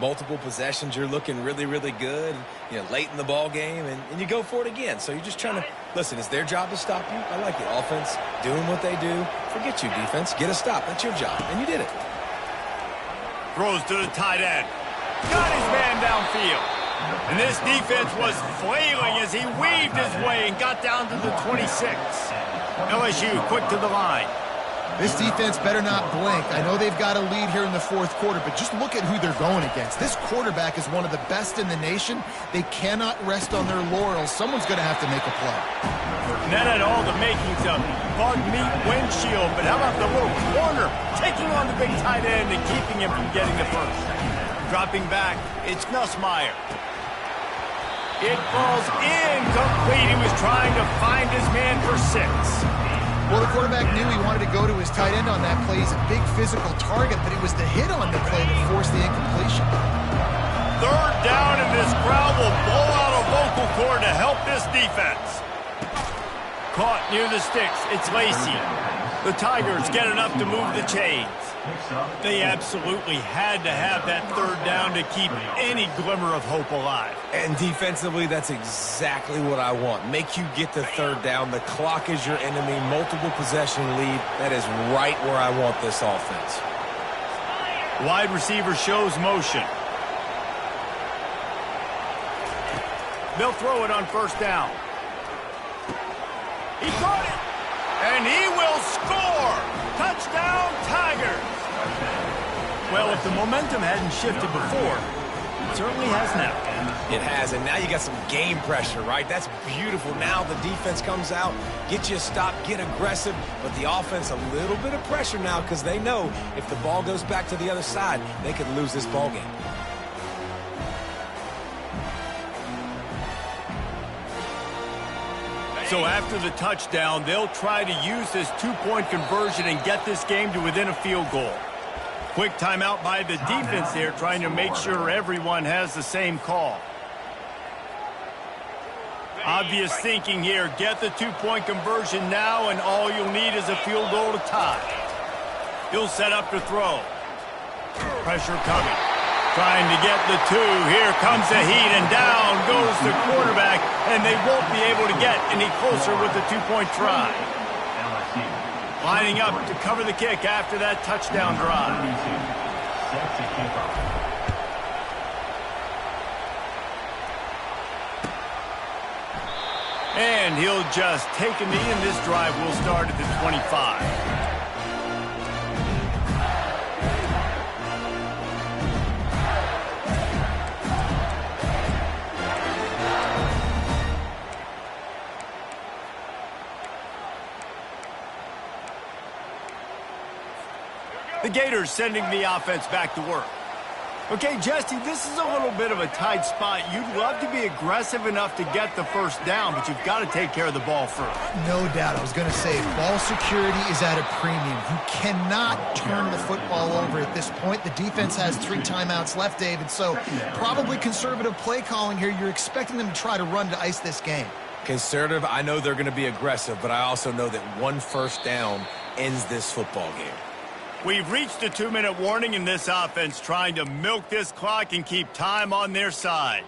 multiple possessions, you're looking really, really good, you know, late in the ball game, and you go for it again. So you're just trying to, listen, it's their job to stop you. I like it. Offense doing what they do. Forget you, defense. Get a stop. That's your job, and you did it. Throws to the tight end. Got his man downfield. And this defense was flailing as he weaved his way and got down to the 26. LSU quick to the line. This defense better not blink. I know they've got a lead here in the 4th quarter, but just look at who they're going against. This quarterback is one of the best in the nation. They cannot rest on their laurels. Someone's going to have to make a play. And that had all the makings of bug meat windshield, but how about the little corner taking on the big tight end and keeping him from getting the first? Dropping back, it's Nussmeier. It falls incomplete. He was trying to find his man for 6. Well, the quarterback knew he wanted to go to his tight end on that play. He's a big physical target, but it was the hit on the play that forced the incompletion. 3rd down, and this crowd will blow out a vocal cord to help this defense. Caught near the sticks. It's Lacy. The Tigers get enough to move the chains. They absolutely had to have that 3rd down to keep any glimmer of hope alive. And defensively, that's exactly what I want. Make you get the 3rd down. The clock is your enemy. Multiple possession lead. That is right where I want this offense. Wide receiver shows motion. They'll throw it on 1st down. He caught it. And he will score. Touchdown, Tigers. Well, if the momentum hadn't shifted before, it certainly has now. It has, and now you got some game pressure, right? That's beautiful. Now the defense comes out, get you a stop, get aggressive, but the offense a little bit of pressure now because they know if the ball goes back to the other side, they could lose this ball game. So after the touchdown, they'll try to use this 2-point conversion and get this game to within a field goal. Quick timeout by the defense there, trying to make sure everyone has the same call. Obvious thinking here. Get the 2-point conversion now, and all you'll need is a field goal to tie. He'll set up to throw. Pressure coming. Trying to get the 2. Here comes the heat, and down goes the quarterback, and they won't be able to get any closer with the 2-point try. Lining up to cover the kick after that touchdown drive. And he'll just take a knee, and this drive will start at the 25. The Gators sending the offense back to work. Okay, Jesse, this is a little bit of a tight spot. You'd love to be aggressive enough to get the 1st down, but you've got to take care of the ball first. No doubt. I was going to say, ball security is at a premium. You cannot turn the football over at this point. The defense has 3 timeouts left, David, so probably conservative play calling here. You're expecting them to try to run to ice this game. Conservative, I know they're going to be aggressive, but I also know that 1 1st down ends this football game. We've reached a 2-minute warning in this offense, trying to milk this clock and keep time on their side.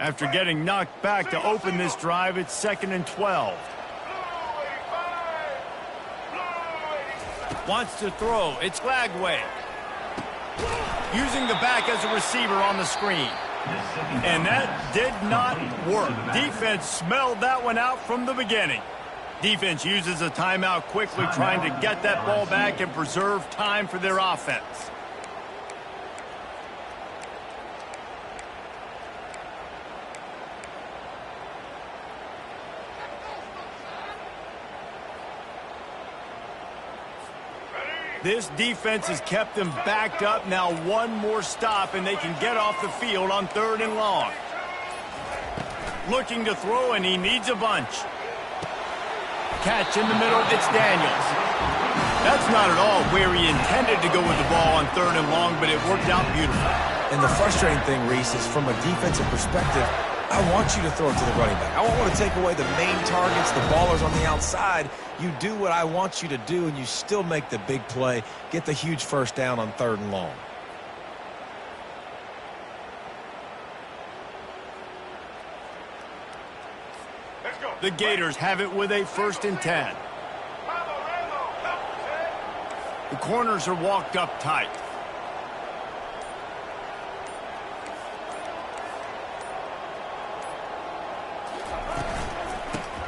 After getting knocked back to open this drive, it's 2nd and 12. Wants to throw. It's Lagway. Using the back as a receiver on the screen. And that did not work. Defense smelled that one out from the beginning. Defense uses a timeout quickly, trying to get that ball back and preserve time for their offense. This defense has kept them backed up. Now 1 more stop, and they can get off the field on 3rd and long. Looking to throw, and he needs a bunch. Catch in the middle. It's Daniels. That's not at all where he intended to go with the ball on 3rd and long, but it worked out beautifully. And the frustrating thing, Reese, is from a defensive perspective, I want you to throw it to the running back. I don't want to take away the main targets, the ballers on the outside. You do what I want you to do, and you still make the big play, get the huge 1st down on 3rd and long. The Gators have it with a 1st and 10. The corners are walked up tight.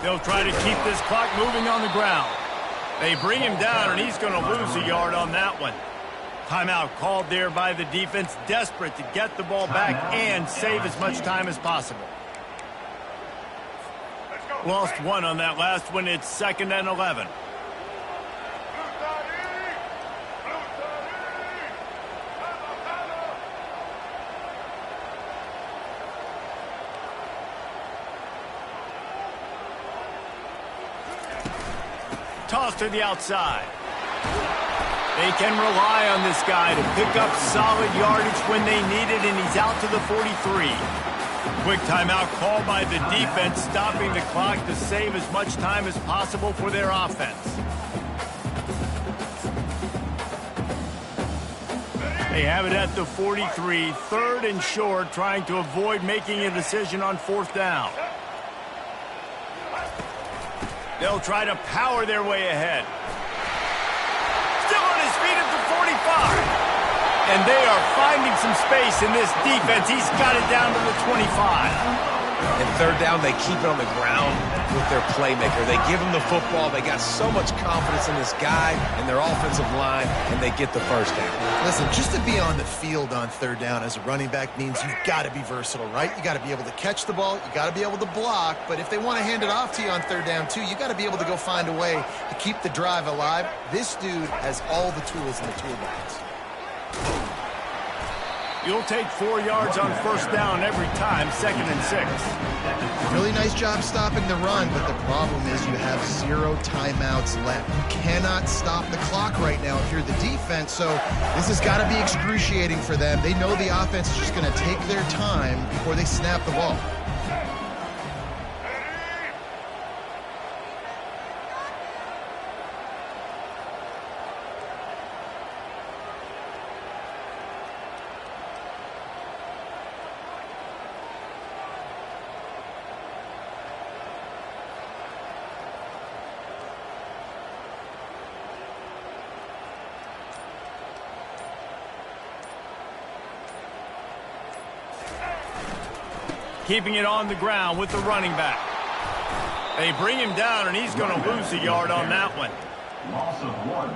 They'll try to keep this clock moving on the ground. They bring him down, and he's going to lose a yard on that one. Timeout called there by the defense, desperate to get the ball back and save as much time as possible. Lost 1 on that last one. It's 2nd and 11. toss to the outside. They can rely on this guy to pick up solid yardage when they need it, and he's out to the 43. Quick timeout called by the defense, stopping the clock to save as much time as possible for their offense. They have it at the 43, third and short, trying to avoid making a decision on fourth down. They'll try to power their way ahead. Still on his feet at the 45. And they are finding some space in this defense. He's got it down to the 25. And third down, they keep it on the ground with their playmaker. They give him the football. They got so much confidence in this guy and their offensive line, and they get the first down. Listen, just to be on the field on third down as a running back means you've got to be versatile, right? You got to be able to catch the ball. You got to be able to block. But if they want to hand it off to you on third down, too, you got to be able to go find a way to keep the drive alive. This dude has all the tools in the toolbox. You'll take 4 yards on first down every time, 2nd and 6. Really nice job stopping the run, but the problem is you have 0 timeouts left. You cannot stop the clock right now if you're the defense, so this has got to be excruciating for them. They know the offense is just going to take their time before they snap the ball. Keeping it on the ground with the running back. They bring him down, and he's going to lose a yard on that one. Loss of 1.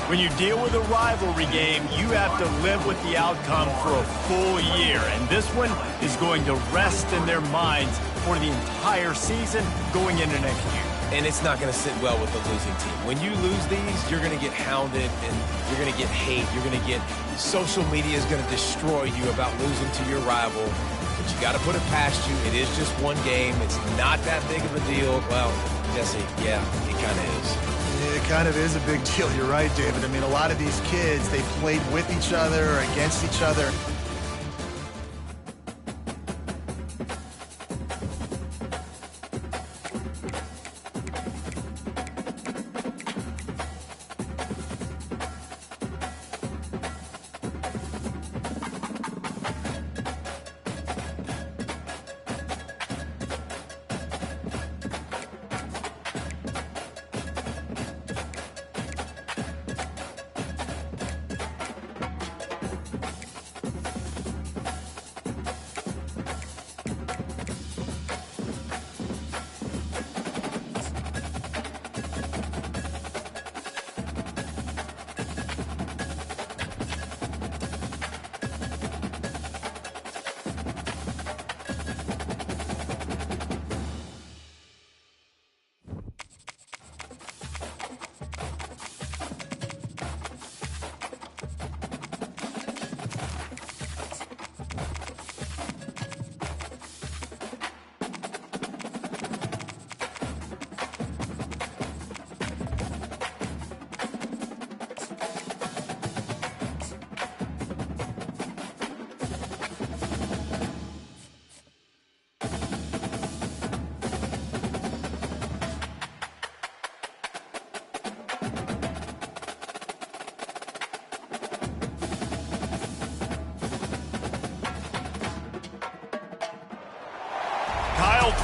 When you deal with a rivalry game, you have to live with the outcome for a full year, and this one is going to rest in their minds for the entire season going into next year. And it's not going to sit well with the losing team. When you lose these, you're going to get hounded and you're going to get hate. You're going to get social media is going to destroy you about losing to your rival. But you got to put it past you. It is just one game. It's not that big of a deal. Well, Jesse, yeah, it kind of is. It kind of is a big deal. You're right, David. I mean, a lot of these kids, they played with each other or against each other.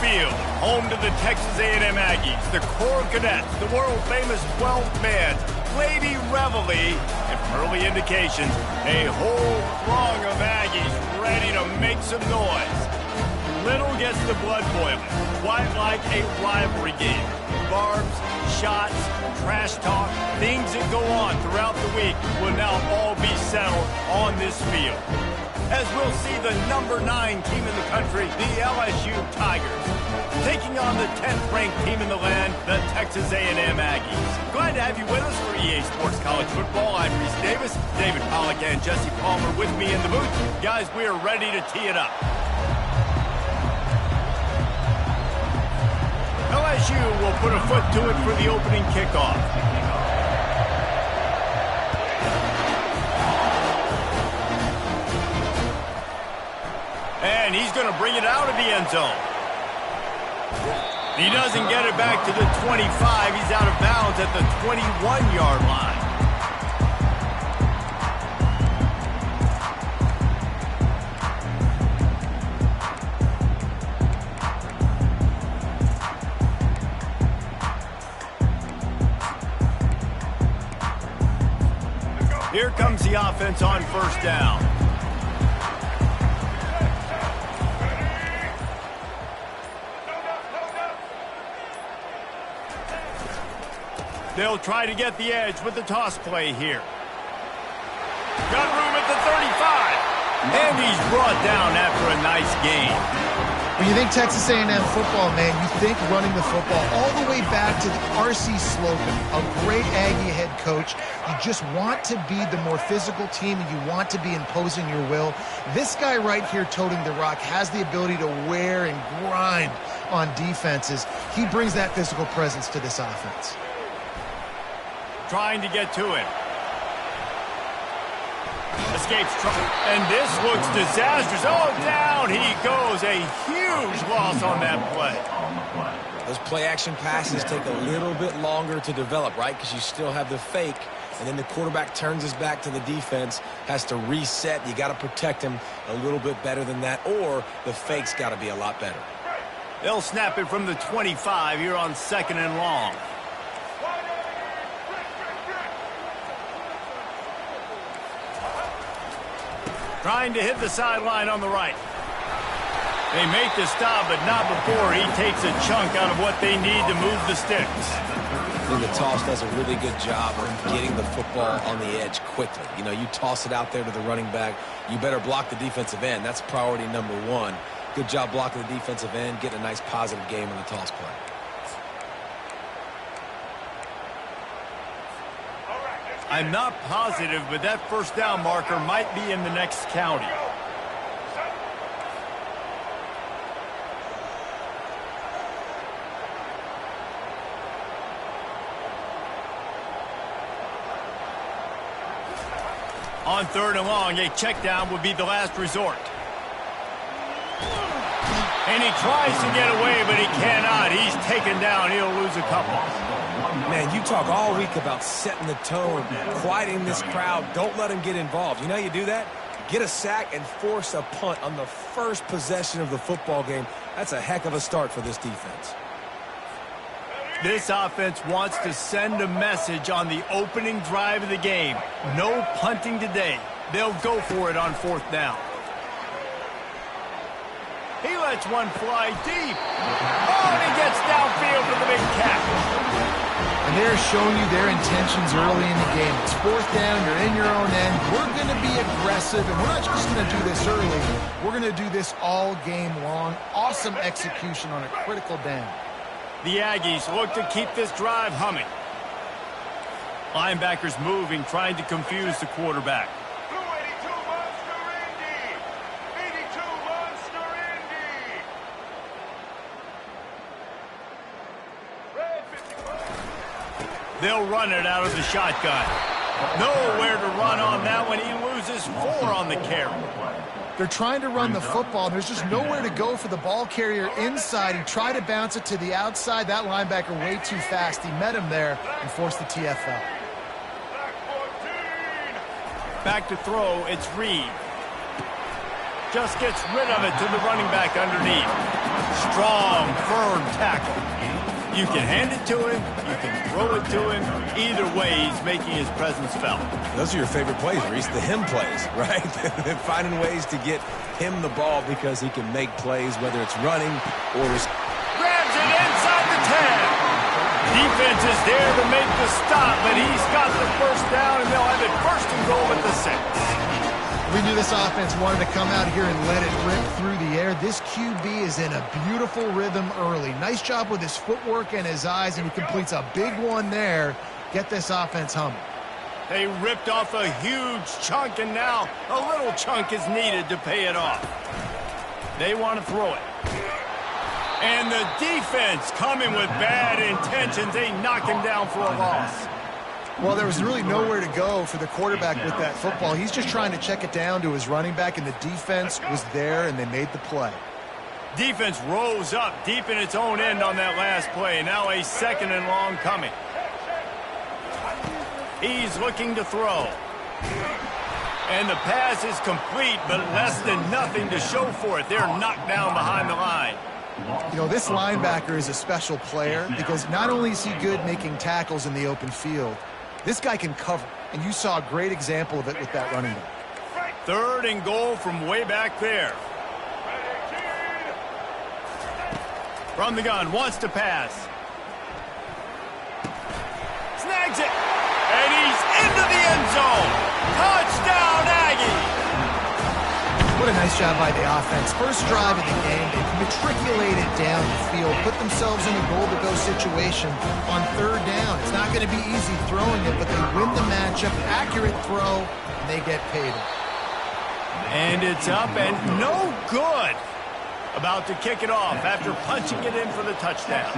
Field, home to the Texas A&M Aggies, the Coral Cadets, the world-famous 12th man, Lady Reveille, and from early indications, a whole throng of Aggies ready to make some noise. Little gets the blood boiling, quite like a rivalry game. Barbs, shots, trash talk, things that go on throughout the week will now all be settled on this field. As we'll see the number 9 team in the country, the LSU Tigers, taking on the 10th-ranked team in the land, the Texas A&M Aggies. Glad to have you with us for EA Sports College Football. I'm Reese Davis, David Pollack and Jesse Palmer with me in the booth. Guys, we are ready to tee it up. LSU will put a foot to it for the opening kickoff. And he's going to bring it out of the end zone. He doesn't get it back to the 25. He's out of bounds at the 21-yard line. Here comes the offense on first down. They'll try to get the edge with the toss play here. Got room at the 35. And he's brought down after a nice gain. When you think Texas A&M football, man, you think running the football all the way back to the R.C. Slocum, a great Aggie head coach. You just want to be the more physical team, and you want to be imposing your will. This guy right here toting the rock has the ability to wear and grind on defenses. He brings that physical presence to this offense. Trying to get to it. Escapes trouble. And this looks disastrous. Oh, down he goes. A huge loss on that play. Those play-action passes take a little bit longer to develop, right? Because you still have the fake, and then the quarterback turns his back to the defense, has to reset. You got to protect him a little bit better than that, or the fake's got to be a lot better. They'll snap it from the 25 here on 2nd and long. Trying to hit the sideline on the right. They make the stop, but not before he takes a chunk out of what they need to move the sticks. I think the toss does a really good job of getting the football on the edge quickly. You know, you toss it out there to the running back, you better block the defensive end. That's priority number one. Good job blocking the defensive end, getting a nice positive game on the toss play. I'm not positive, but that first down marker might be in the next county. On 3rd and long, a check down would be the last resort. And he tries to get away, but he cannot. He's taken down. He'll lose a couple. Man, you talk all week about setting the tone, quieting this crowd. Don't let them get involved. You know how you do that? Get a sack and force a punt on the first possession of the football game. That's a heck of a start for this defense. This offense wants to send a message on the opening drive of the game. No punting today. They'll go for it on 4th down. He lets one fly deep. Oh, and he gets downfield for the big catch. And they're showing you their intentions early in the game. It's 4th down, you're in your own end. We're going to be aggressive, and we're not just going to do this early. We're going to do this all game long. Awesome execution on a critical down. The Aggies look to keep this drive humming. Linebackers moving, trying to confuse the quarterback. They'll run it out of the shotgun. Nowhere to run on that one. He loses 4 on the carry. They're trying to run the football. There's just nowhere to go for the ball carrier inside. He tried to bounce it to the outside. That linebacker way too fast. He met him there and forced the TFL. Back to throw. It's Reed. Just gets rid of it to the running back underneath. Strong, firm tackle. You can hand it to him. You can throw it to him. Either way, he's making his presence felt. Those are your favorite plays, Reese, the him plays, right? Finding ways to get him the ball because he can make plays, whether it's running or... Grabs it inside the 10. Defense is there to make the stop, but he's got the first down, and they'll have it 1st and goal at the 6. We knew this offense wanted to come out here and let it rip through the air. This QB is in a beautiful rhythm early. Nice job with his footwork and his eyes, and he completes a big one there. Get this offense humming. They ripped off a huge chunk, and now a little chunk is needed to pay it off. They want to throw it. And the defense coming with bad intentions. They knock him down for a loss. Well, there was really nowhere to go for the quarterback with that football. He's just trying to check it down to his running back, and the defense was there, and they made the play. Defense rose up deep in its own end on that last play. Now a 2nd and long coming. He's looking to throw. And the pass is complete, but less than nothing to show for it. They're knocked down behind the line. You know, this linebacker is a special player because not only is he good making tackles in the open field, this guy can cover. And you saw a great example of it with that running back. 3rd and goal from way back there. From the gun, wants to pass. Snags it. And he's into the end zone. Touchdown, Aggie. What a nice job by the offense. First drive of the game, they matriculated down the field, put themselves in a goal-to-go situation on 3rd down. It's not going to be easy throwing it, but they win the matchup, accurate throw, and they get paid. And it's up and no good. About to kick it off after punching it in for the touchdown.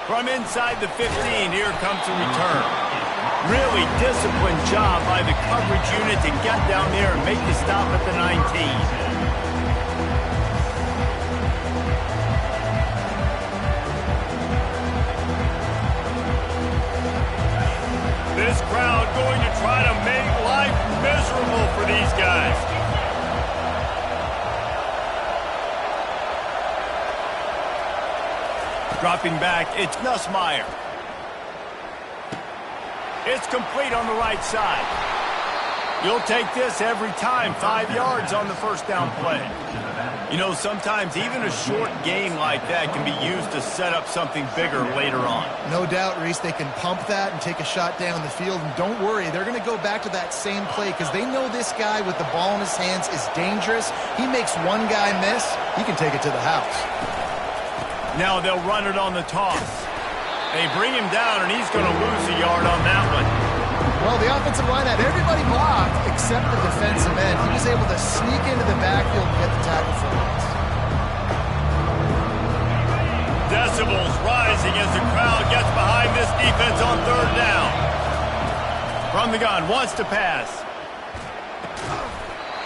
From inside the 15, here comes the return. Really disciplined job by the coverage unit to get down there and make the stop at the 19. This crowd going to try to make life miserable for these guys. Dropping back, it's Nussmeier. It's complete on the right side. You'll take this every time. 5 yards on the first down play. You know, sometimes even a short game like that can be used to set up something bigger later on. No doubt, Reese, they can pump that and take a shot down the field. And don't worry, they're going to go back to that same play because they know this guy with the ball in his hands is dangerous. He makes one guy miss, he can take it to the house. Now they'll run it on the toss. They bring him down, and he's going to lose a yard on that one. Well, the offensive line had everybody blocked except the defensive end. He was able to sneak into the backfield and get the tackle for us. Decibels rising as the crowd gets behind this defense on 3rd down. From the gun, wants to pass.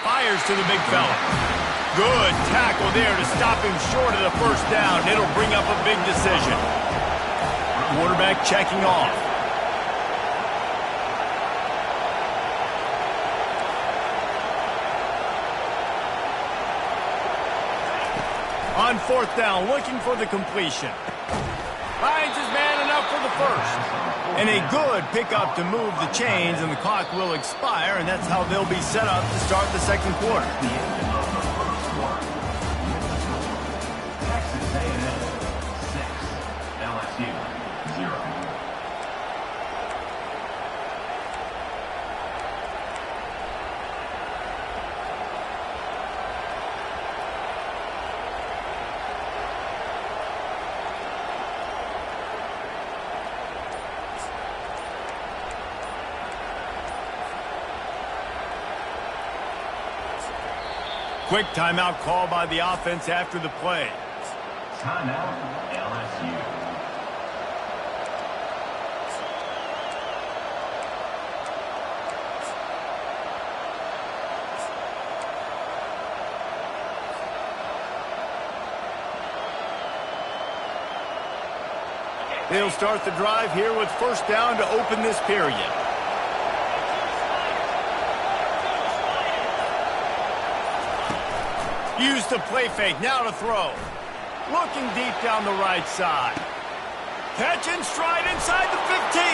Fires to the big fella. Good tackle there to stop him short of the first down. It'll bring up a big decision. Quarterback checking off. On 4th down, looking for the completion. Finds his man enough for the first. And a good pickup to move the chains, and the clock will expire, and that's how they'll be set up to start the 2nd quarter. Texas A&M 6, LSU 0. Quick timeout call by the offense after the play. Timeout, LSU. They'll start the drive here with 1st down to open this period. Use the play fake, now to throw. Looking deep down the right side. Catch and stride inside the 15.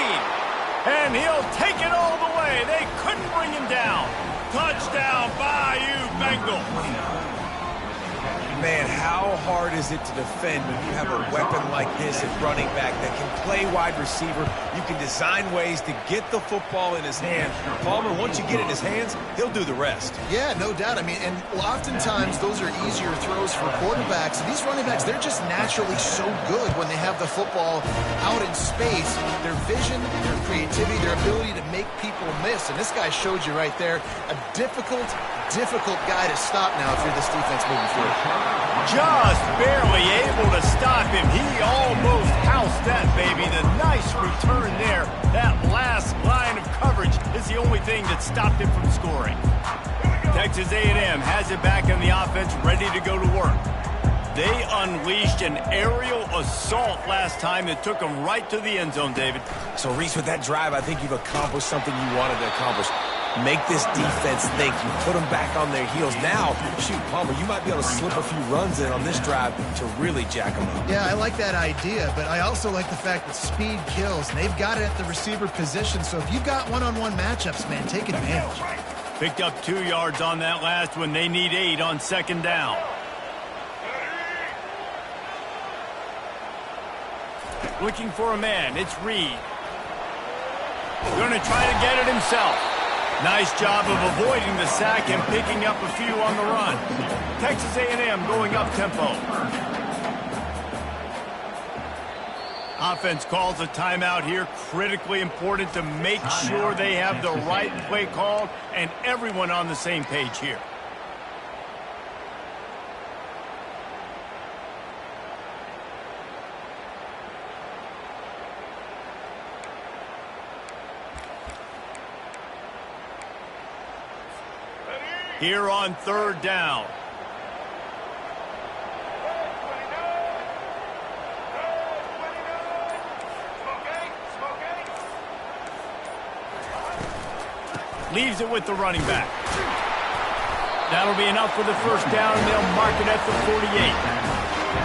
And he'll take it all the way. They couldn't bring him down. Touchdown, Bayou Bengals. Man, how hard is it to defend when you have a weapon like this at running back that can play wide receiver? You can design ways to get the football in his hand. Palmer, once you get it in his hands, he'll do the rest. Yeah, no doubt. I mean, and oftentimes those are easier throws for quarterbacks. These running backs, they're just naturally so good when they have the football out in space. Their vision, their creativity, their ability to make people miss. And this guy showed you right there, a difficult guy to stop now if you're this defense moving forward. Just barely able to stop him. He almost housed that, baby. The nice return there. That last line of coverage is the only thing that stopped him from scoring. Texas A&M has it back in the offense, ready to go to work. They unleashed an aerial assault last time that took them right to the end zone, David. So, Reese, with that drive, I think you've accomplished something you wanted to accomplish. Make this defense think. You put them back on their heels. Now, shoot, Palmer, you might be able to slip a few runs in on this drive to really jack them up. Yeah, I like that idea, but I also like the fact that speed kills, and they've got it at the receiver position. So if you've got one-on-one matchups, man, take advantage. Picked up 2 yards on that last one. They need 8 on second down. Looking for a man. It's Reed. Going to try to get it himself. Nice job of avoiding the sack and picking up a few on the run. Texas A&M going up tempo. Offense calls a timeout here. Critically important to make sure they have the right play called and everyone on the same page here. Here on third down. Leaves it with the running back. That'll be enough for the first down, and they'll mark it at the 48.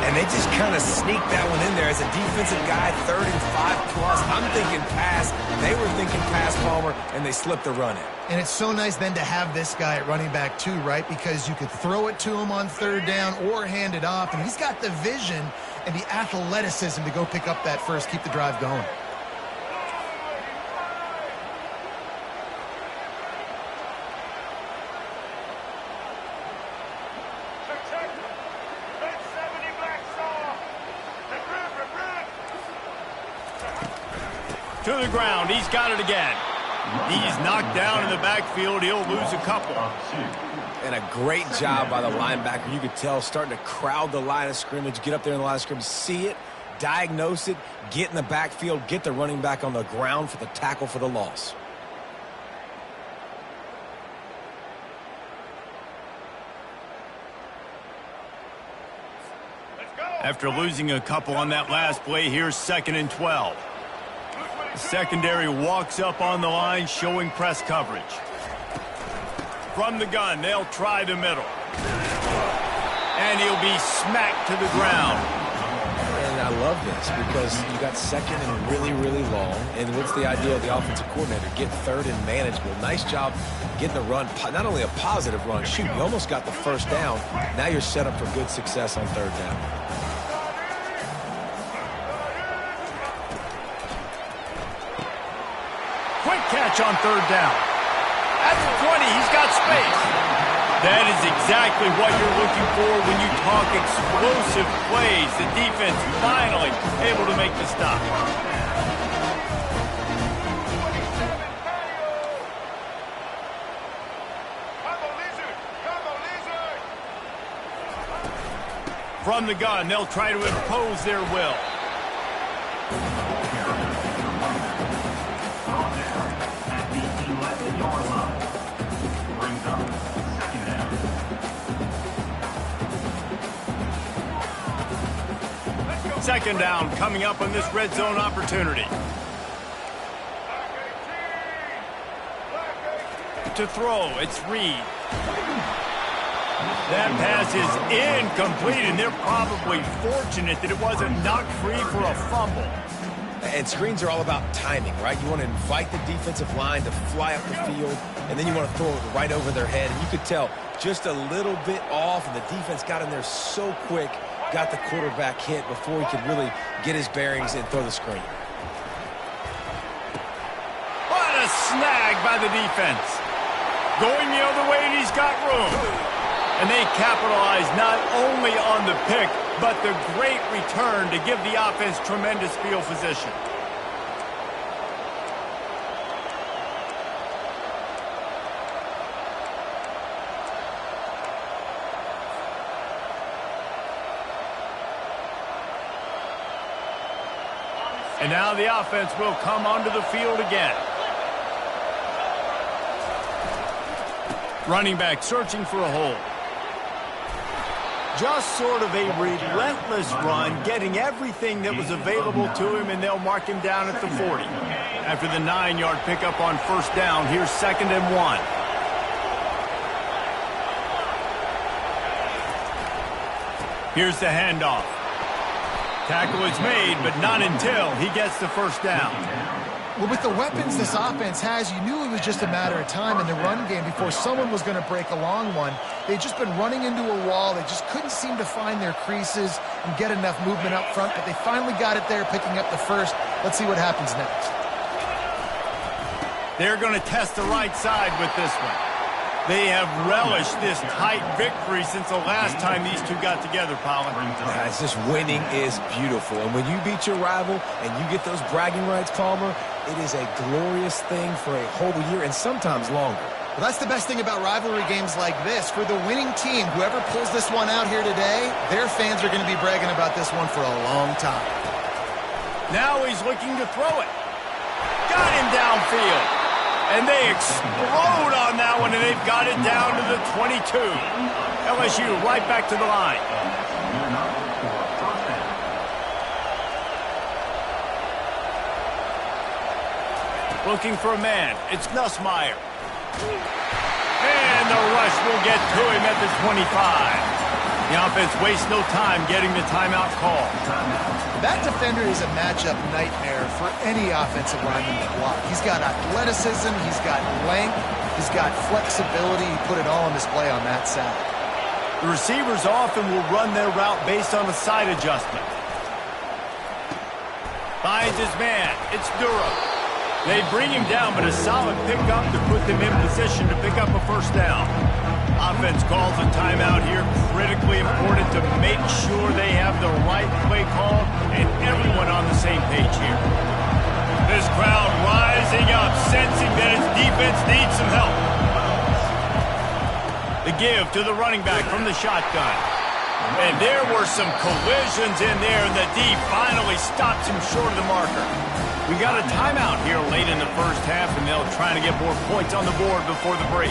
And they just kind of sneaked that one in there as a defensive guy, 3rd and 5 plus. I'm thinking pass. They were thinking pass, Palmer, and they slipped the run in. And it's so nice then to have this guy at running back too, right? Because you could throw it to him on third down or hand it off. And he's got the vision and the athleticism to go pick up that first, keep the drive going. To the ground. He's got it again. He's knocked down in the backfield. He'll lose a couple. And a great job by the linebacker. You could tell starting to crowd the line of scrimmage, get up there in the line of scrimmage, see it, diagnose it, get in the backfield, get the running back on the ground for the tackle for the loss. After losing a couple on that last play, here's 2nd and 12. The secondary walks up on the line, showing press coverage. From the gun, they'll try the middle. And he'll be smacked to the ground. And I love this because you got 2nd and really, really long. And what's the idea of the offensive coordinator? Get 3rd and manageable. Nice job getting the run. Not only a positive run, shoot, you almost got the first down. Now you're set up for good success on 3rd down. Quick catch on 3rd down. At the 20, he's got space. That is exactly what you're looking for when you talk explosive plays. The defense finally able to make the stop. From the gun, they'll try to impose their will. Second down coming up on this red zone opportunity. To throw, it's Reed. That pass is incomplete, and they're probably fortunate that it wasn't knocked free for a fumble. And screens are all about timing, right? You want to invite the defensive line to fly up the field, and then you want to throw it right over their head. And you could tell just a little bit off, and the defense got in there so quick, got the quarterback hit before he could really get his bearings and throw the screen. What a snag by the defense. Going the other way, and he's got room. And they capitalize not only on the pick, but the great return to give the offense tremendous field position. And now the offense will come onto the field again. Running back searching for a hole. Just sort of a relentless run, getting everything that was available to him, and they'll mark him down at the 40. After the 9-yard pickup on first down, here's 2nd and 1. Here's the handoff. Tackle is made, but not until he gets the first down. Well, with the weapons this offense has, you knew it was just a matter of time in the run game before someone was going to break a long one. They'd just been running into a wall. They just couldn't seem to find their creases and get enough movement up front, but they finally got it there, picking up the first. Let's see what happens next. They're going to test the right side with this one. They have relished this tight victory since the last time these two got together, Powell. Guys, just winning is beautiful. And when you beat your rival and you get those bragging rights, Palmer, it is a glorious thing for a whole year and sometimes longer. Well, that's the best thing about rivalry games like this. For the winning team, whoever pulls this one out here today, their fans are going to be bragging about this one for a long time. Now he's looking to throw it. Got him downfield. And they explode on that one, and they've got it down to the 22. LSU right back to the line. Looking for a man. It's Nussmeier. And the rush will get to him at the 25. The offense wastes no time getting the timeout call. That defender is a matchup nightmare for any offensive lineman to block. He's got athleticism, he's got length, he's got flexibility. He put it all on display on that side. The receivers often will run their route based on a side adjustment. Finds his man. It's Durham. They bring him down, but a solid pickup to put them in position to pick up a first down. Offense calls a timeout here. Critically important to make sure they have the right play call and everyone on the same page here. This crowd rising up, sensing that its defense needs some help. The give to the running back from the shotgun. And there were some collisions in there, and the D finally stops him short of the marker. We got a timeout here late in the first half, and they'll try to get more points on the board before the break.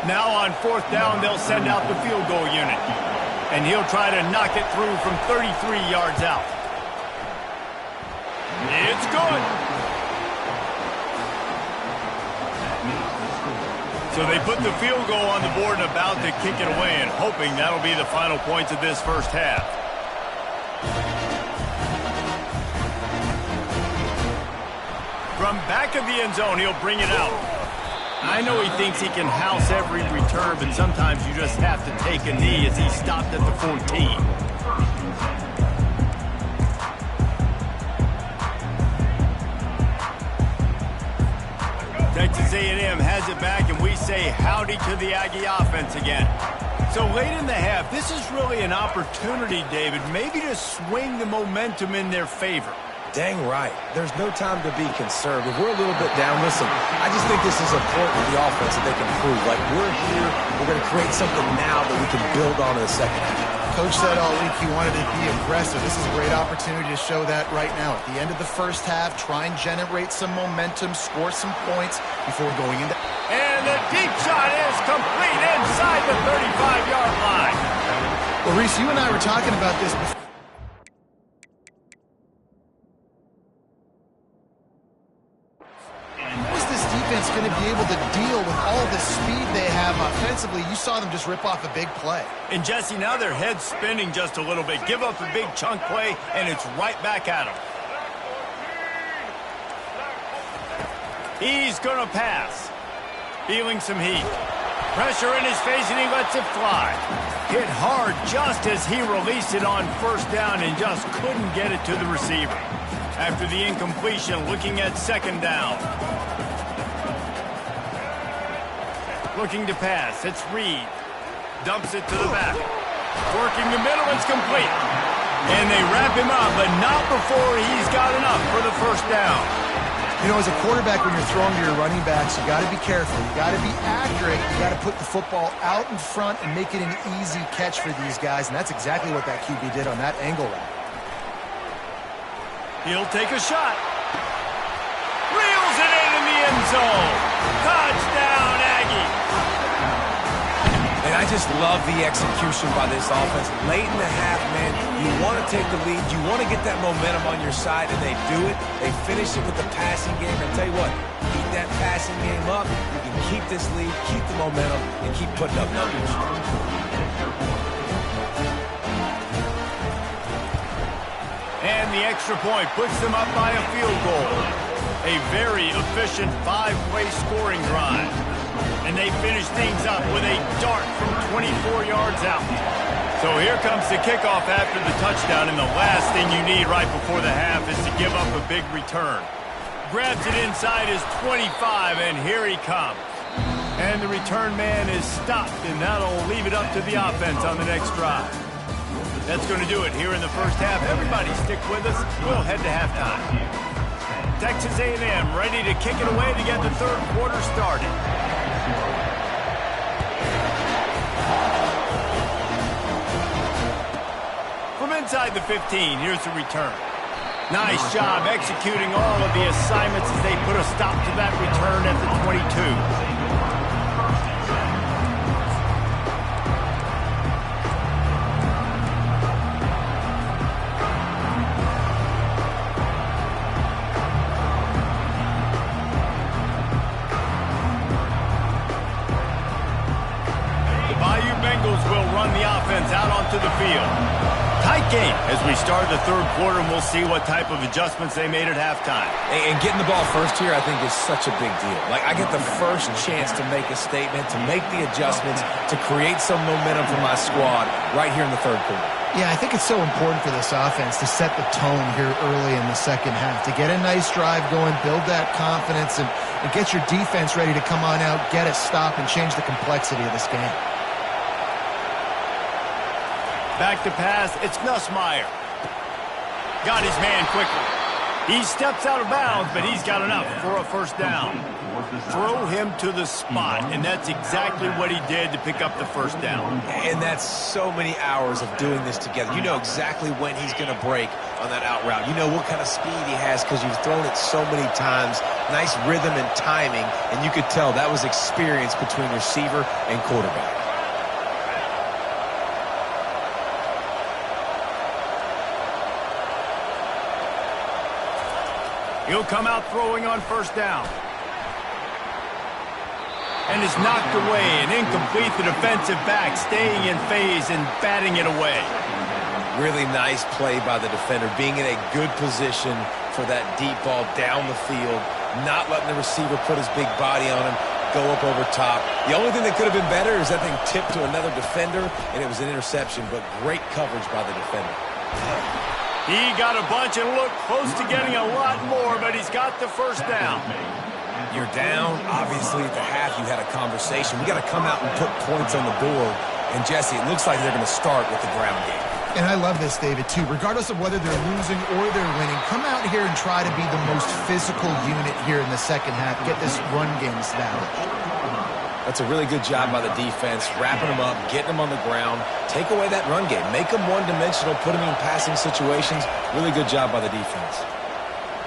Now on fourth down, they'll send out the field goal unit. And he'll try to knock it through from 33 yards out. It's good. So they put the field goal on the board and about to kick it away, and hoping that'll be the final points of this first half. From back of the end zone, he'll bring it out. I know he thinks he can house every return, but sometimes you just have to take a knee as he stopped at the 14. Texas A&M has it back, and we say howdy to the Aggie offense again. So late in the half, this is really an opportunity, David, maybe to swing the momentum in their favor. Dang right. There's no time to be conservative. We're a little bit down. Listen, I just think this is important to the offense that they can prove. Like, we're here. We're going to create something now that we can build on in the second half. Coach said all week he wanted to be aggressive. This is a great opportunity to show that right now. At the end of the first half, try and generate some momentum, score some points before going into... And the deep shot is complete inside the 35-yard line. Well, Reese, you and I were talking about this before. is going to be able to deal with all the speed they have offensively. You saw them just rip off a big play. And Jesse, now their head's spinning just a little bit. Give up a big chunk play, and it's right back at them. He's going to pass. Feeling some heat. Pressure in his face, and he lets it fly. Hit hard just as he released it on first down and just couldn't get it to the receiver. After the incompletion, looking at second down. Looking to pass. It's Reed. Dumps it to the back. Working the middle. It's complete. And they wrap him up, but not before he's got enough for the first down. You know, as a quarterback, when you're throwing to your running backs, you got to be careful. You got to be accurate. You got to put the football out in front and make it an easy catch for these guys, and that's exactly what that QB did on that angle route. He'll take a shot. Reels it in the end zone. Touchdown, Aggie. And I just love the execution by this offense. Late in the half, man, you want to take the lead. You want to get that momentum on your side, and they do it. They finish it with the passing game. And tell you what, keep that passing game up. You can keep this lead, keep the momentum, and keep putting up numbers. And the extra point puts them up by a field goal. A very efficient 5-play scoring drive. And they finish things up with a dart from 24 yards out. So here comes the kickoff after the touchdown, and the last thing you need right before the half is to give up a big return. Grabs it inside his 25, and here he comes. And the return man is stopped, and that'll leave it up to the offense on the next drive. That's going to do it here in the first half. Everybody stick with us. We'll head to halftime. Texas A&M ready to kick it away to get the third quarter started. From inside the 15, here's the return. Nice job executing all of the assignments as they put a stop to that return at the 22. Out onto the field. Tight game as we start the third quarter, and we'll see what type of adjustments they made at halftime. And getting the ball first here, I think, is such a big deal. Like, I get the first chance to make a statement, to make the adjustments, to create some momentum for my squad right here in the third quarter. Yeah, I think it's so important for this offense to set the tone here early in the second half, to get a nice drive going, build that confidence, and get your defense ready to come on out, get a stop, and change the complexity of this game. Back to pass, it's Nussmeier. Got his man quickly. He steps out of bounds, but he's got enough for a first down. Throw him to the spot, and that's exactly what he did to pick up the first down. And that's so many hours of doing this together. You know exactly when he's going to break on that out route. You know what kind of speed he has because you've thrown it so many times. Nice rhythm and timing, and you could tell that was experience between receiver and quarterback. He'll come out throwing on first down. And is knocked away and incomplete. The defensive back staying in phase and batting it away. Really nice play by the defender, being in a good position for that deep ball down the field, not letting the receiver put his big body on him, go up over top. The only thing that could have been better is that thing tipped to another defender, and it was an interception, but great coverage by the defender. He got a bunch and looked close to getting a lot more, but he's got the first down. You're down. Obviously, at the half, you had a conversation. We got to come out and put points on the board. And, Jesse, it looks like they're going to start with the ground game. And I love this, David, too. Regardless of whether they're losing or they're winning, come out here and try to be the most physical unit here in the second half. Get this run game established. That's a really good job by the defense, wrapping them up, getting them on the ground. Take away that run game. Make them one-dimensional, put them in passing situations. Really good job by the defense.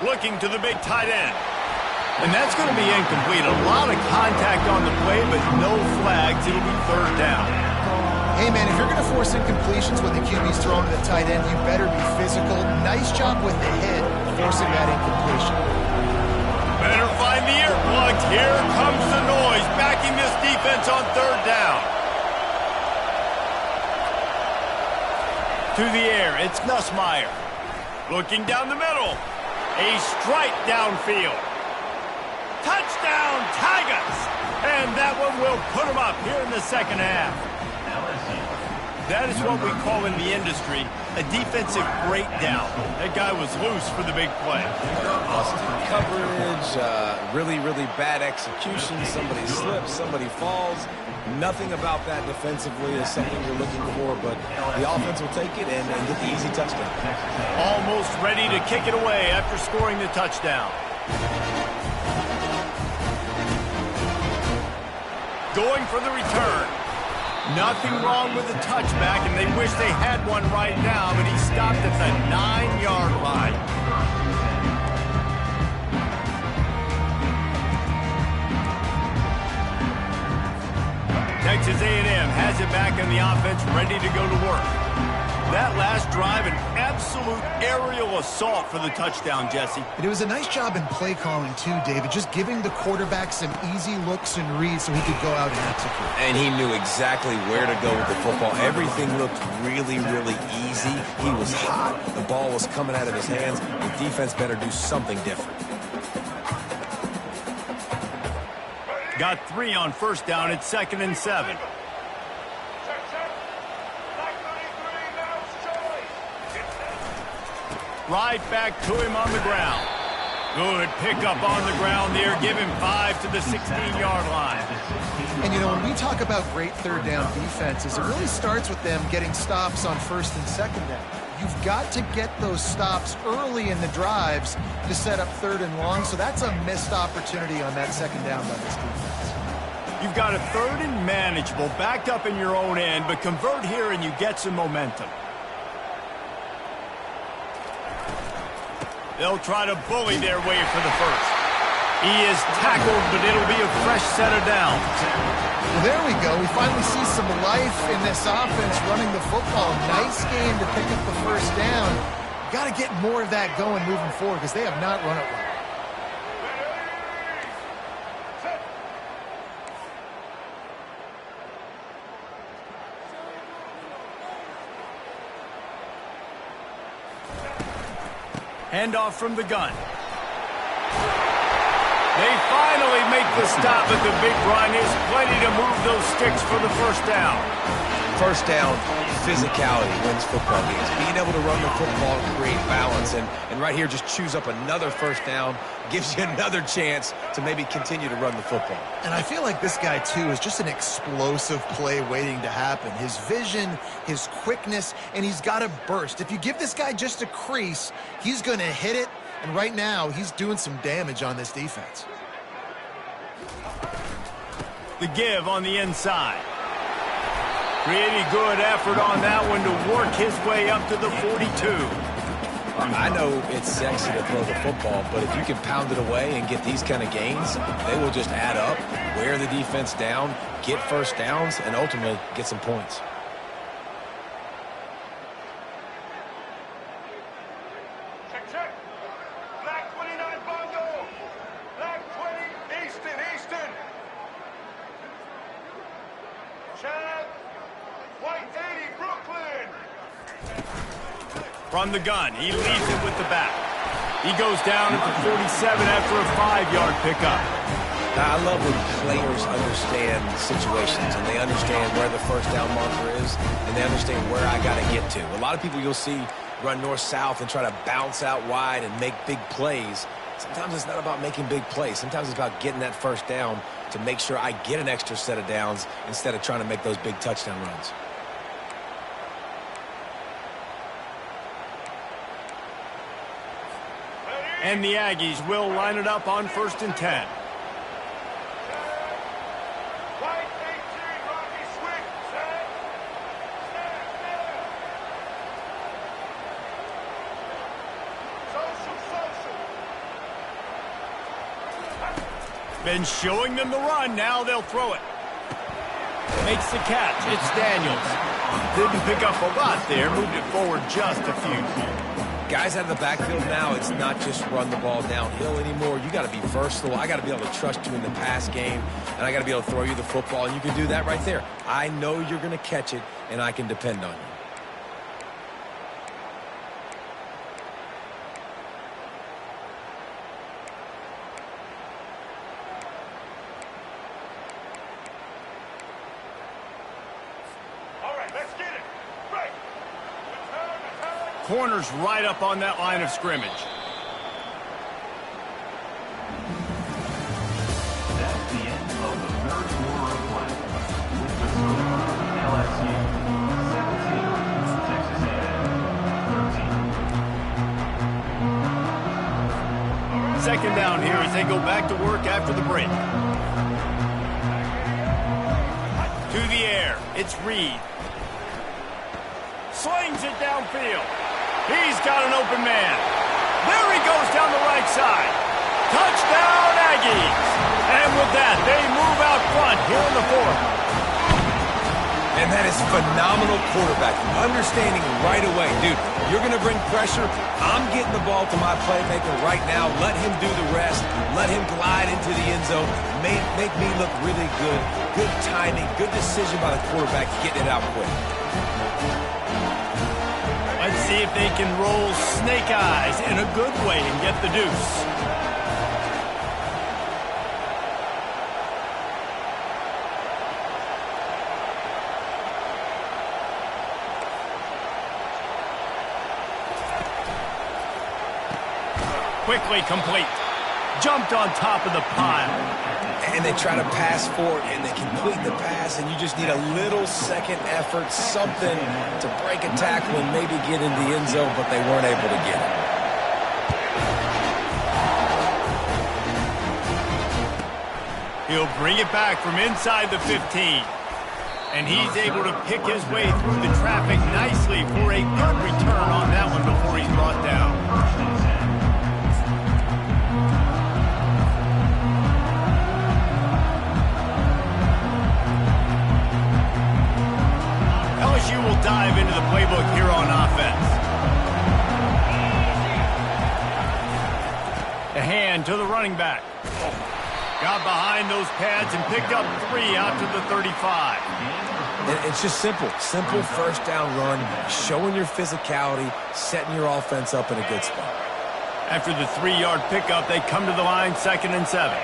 Looking to the big tight end. And that's going to be incomplete. A lot of contact on the play, but no flags. It'll be third down. Hey, man, if you're going to force incompletions when the QB's throwing to the tight end, you better be physical. Nice job with the hit, forcing that incompletion. Better find the earplugs. Here comes the noise, backing this defense on third down. To the air, it's Nussmeier. Looking down the middle. A strike downfield. Touchdown, Tigers! And that one will put them up here in the second half. That is what we call in the industry a defensive breakdown. That guy was loose for the big play. Busted coverage, really, really bad execution. Somebody slips, somebody falls. Nothing about that defensively is something you're looking for, but the offense will take it and get the easy touchdown. Almost ready to kick it away after scoring the touchdown. Going for the return. Nothing wrong with the touchback, and they wish they had one right now, but he stopped at the 9-yard line. Texas A&M has it back in the offense, ready to go to work. That last drive, an absolute aerial assault for the touchdown, Jesse. And it was a nice job in play calling, too, David, just giving the quarterback some easy looks and reads so he could go out and execute. And he knew exactly where to go with the football. Everything looked really, really easy. He was hot. The ball was coming out of his hands. The defense better do something different. Got 3 on first down. It's 2nd and 7. Right back to him on the ground. Good pickup on the ground there. Give him 5 to the 16-yard line. And, you know, when we talk about great third down defenses, it really starts with them getting stops on first and second down. You've got to get those stops early in the drives to set up third and long, so that's a missed opportunity on that second down by this defense. You've got a third and manageable, backed up in your own end, but convert here and you get some momentum. They'll try to bully their way for the first. He is tackled, but it'll be a fresh set of downs. Well, there we go. We finally see some life in this offense running the football. Nice game to pick up the first down. Got to get more of that going moving forward because they have not run it well. Handoff from the gun. They finally make the stop at the big run. Is plenty to move those sticks for the first down. First down, physicality wins football games. Being able to run the football and create balance. And right here, just choose up another first down. Gives you another chance to maybe continue to run the football. And I feel like this guy, too, is just an explosive play waiting to happen. His vision, his quickness, and he's got a burst. If you give this guy just a crease, he's going to hit it. And right now, he's doing some damage on this defense. The give on the inside. Pretty good effort on that one to work his way up to the 42. I know it's sexy to throw the football, but if you can pound it away and get these kind of gains, they will just add up, wear the defense down, get first downs, and ultimately get some points. Check. Black 29 Bongo. Black 20 Easton. Chad. White 80 Brooklyn. From the gun, he leads it with the back. He goes down at the 47 after a 5-yard pickup. I love when players understand situations and they understand where the first down marker is and they understand where I got to get to. A lot of people you'll see run north-south and try to bounce out wide and make big plays. Sometimes it's not about making big plays. Sometimes it's about getting that first down to make sure I get an extra set of downs instead of trying to make those big touchdown runs. And the Aggies will line it up on 1st and 10. White 18 Rocky Swick. Social. Been showing them the run. Now they'll throw it. Makes the catch. It's Daniels. Didn't pick up a lot there. Moved it forward just a few. Guys out of the backfield now, it's not just run the ball downhill anymore. You got to be versatile. I got to be able to trust you in the pass game, and I got to be able to throw you the football, and you can do that right there. I know you're going to catch it, and I can depend on you. Corner's right up on that line of scrimmage. That's the end of the third quarter of play. With the score, LSU 17, Texas A&M 13. Second down here as they go back to work after the break. To the air, it's Reed. Slings it downfield. He's got an open man. There he goes down the right side. Touchdown, Aggies. And with that, they move out front here in the fourth. And that is phenomenal quarterbacking. Understanding right away, dude, you're going to bring pressure. I'm getting the ball to my playmaker right now. Let him do the rest. Let him glide into the end zone. Make me look really good. Good timing. Good decision by the quarterback getting it out quick. Let's see if they can roll snake eyes in a good way and get the deuce. Quickly complete. Jumped on top of the pile. And they try to pass forward, and they complete the pass, and you just need a little second effort, something to break a tackle and maybe get in the end zone, but they weren't able to get it. He'll bring it back from inside the 15. And he's able to pick his way through the traffic nicely for a good return on that one before he's brought down. LSU will dive into the playbook here on offense. A hand to the running back. Got behind those pads and picked up 3 out to the 35. It's just simple. Simple first down run, showing your physicality, setting your offense up in a good spot. After the 3-yard pickup, they come to the line 2nd and 7.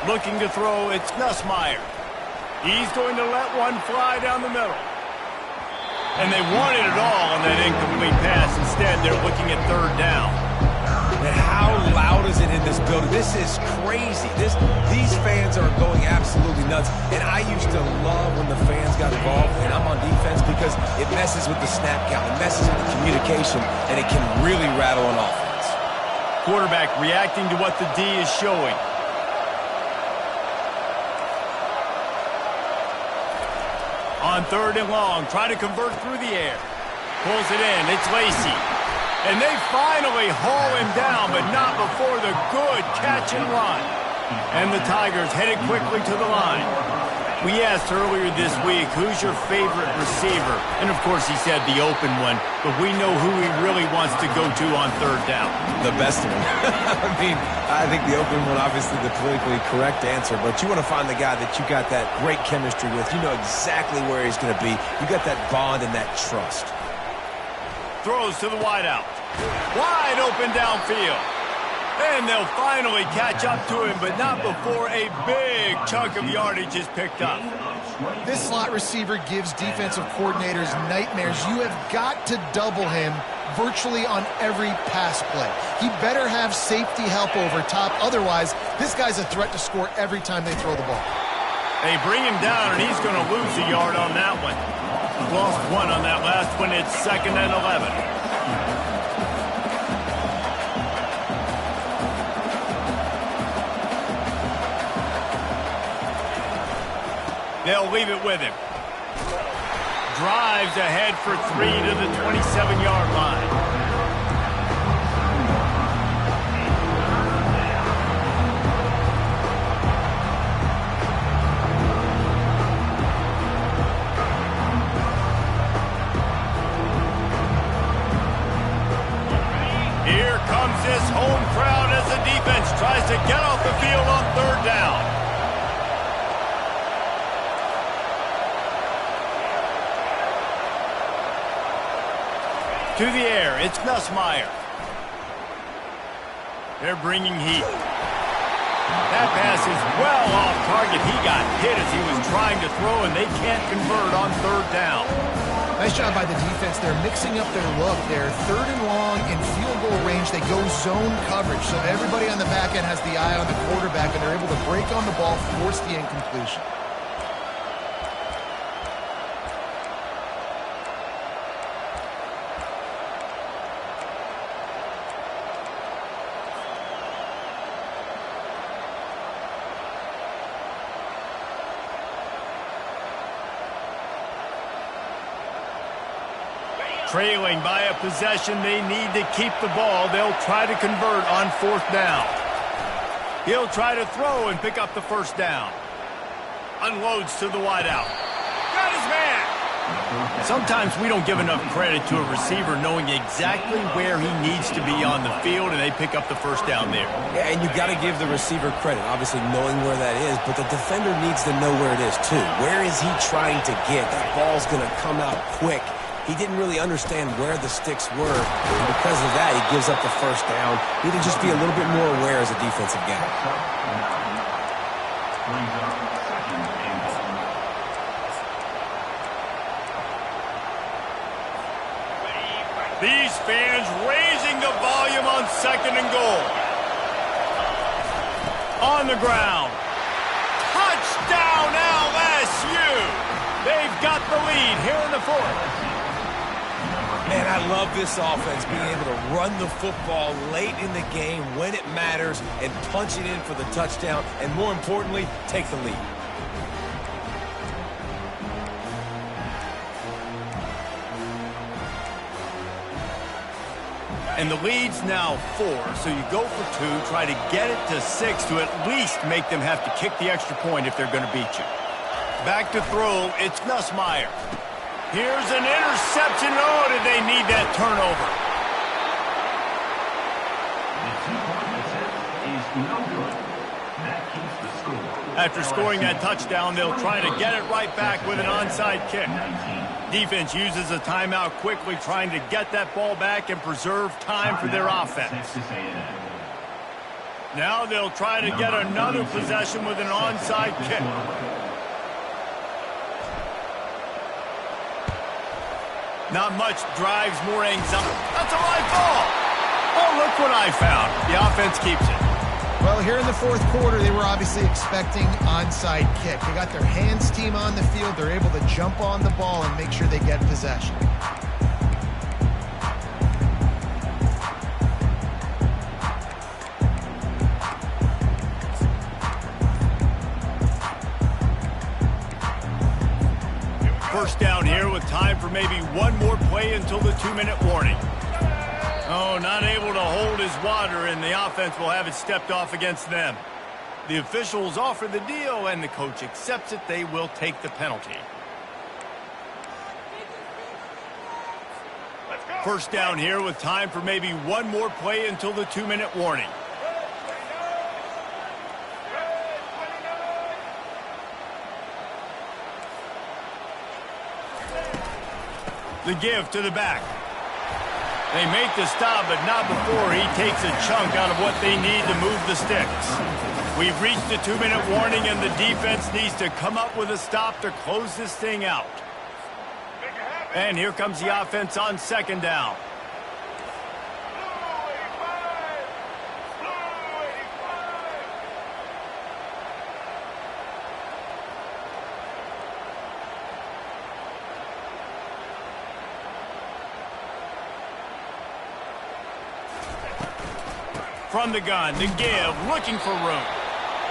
Looking to throw, it's Nussmeier. He's going to let one fly down the middle. And they wanted it all on that incomplete pass. Instead, they're looking at 3rd down. And how loud is it in this building? This is crazy. These fans are going absolutely nuts. And I used to love when the fans got involved, and I'm on defense because it messes with the snap count. It messes with the communication, and it can really rattle an offense. Quarterback reacting to what the D is showing. On 3rd and long, try to convert through the air. Pulls it in, it's Lacey. And they finally haul him down, but not before the good catch and run. And the Tigers headed quickly to the line. We asked earlier this week, who's your favorite receiver? And of course he said the open one, but we know who he really wants to go to on 3rd down. The best one. I think the open one, obviously the politically correct answer, but you want to find the guy that you got that great chemistry with. You know exactly where he's going to be. You got that bond and that trust. Throws to the wideout. Wide open downfield. And they'll finally catch up to him, but not before a big chunk of yardage is picked up. This slot receiver gives defensive coordinators nightmares. You have got to double him virtually on every pass play. He better have safety help over top. Otherwise, this guy's a threat to score every time they throw the ball. They bring him down, and he's going to lose a yard on that one. Lost 1 on that last one. It's 2nd and 11. They'll leave it with him. Drives ahead for 3 to the 27-yard line. To the air, it's Nussmeier. They're bringing heat. That pass is well off target. He got hit as he was trying to throw, and they can't convert on third down. Nice job by the defense. They're mixing up their look. They're third and long in field goal range. They go zone coverage, so everybody on the back end has the eye on the quarterback, and they're able to break on the ball, force the incompletion. Trailing by a possession, they need to keep the ball. They'll try to convert on fourth down. He'll try to throw and pick up the first down. Unloads to the wideout. Got his man! Sometimes we don't give enough credit to a receiver knowing exactly where he needs to be on the field, and they pick up the first down there. Yeah, and you got to give the receiver credit, obviously knowing where that is, but the defender needs to know where it is too. Where is he trying to get? That ball's going to come out quick. He didn't really understand where the sticks were, and because of that, he gives up the first down. Need to just be a little bit more aware as a defensive guy. These fans raising the volume on second and goal. On the ground. Touchdown LSU! They've got the lead here in the fourth. Man, I love this offense, being able to run the football late in the game when it matters and punch it in for the touchdown, and more importantly, take the lead. And the lead's now 4, so you go for 2, try to get it to 6 to at least make them have to kick the extra point if they're going to beat you. Back to throw, it's Nussmeier. Here's an interception. Oh, did they need that turnover? After scoring that touchdown, they'll try to get it right back with an onside kick. Defense uses a timeout quickly, trying to get that ball back and preserve time for their offense. Now they'll try to get another possession with an onside kick. Not much drives more anxiety. That's a live ball. Oh, look what I found. The offense keeps it. Well, here in the fourth quarter, they were obviously expecting onside kick. They got their hands team on the field. They're able to jump on the ball and make sure they get possession. First down here with time for maybe one more play until the 2-minute warning. Oh, not able to hold his water, and the offense will have it stepped off against them. The officials offer the deal, and the coach accepts it. They will take the penalty. First down here with time for maybe one more play until the 2-minute warning. The give to the back. They make the stop, but not before he takes a chunk out of what they need to move the sticks. We've reached the 2-minute warning, and the defense needs to come up with a stop to close this thing out. And here comes the offense on second down. From the gun, the give, looking for room.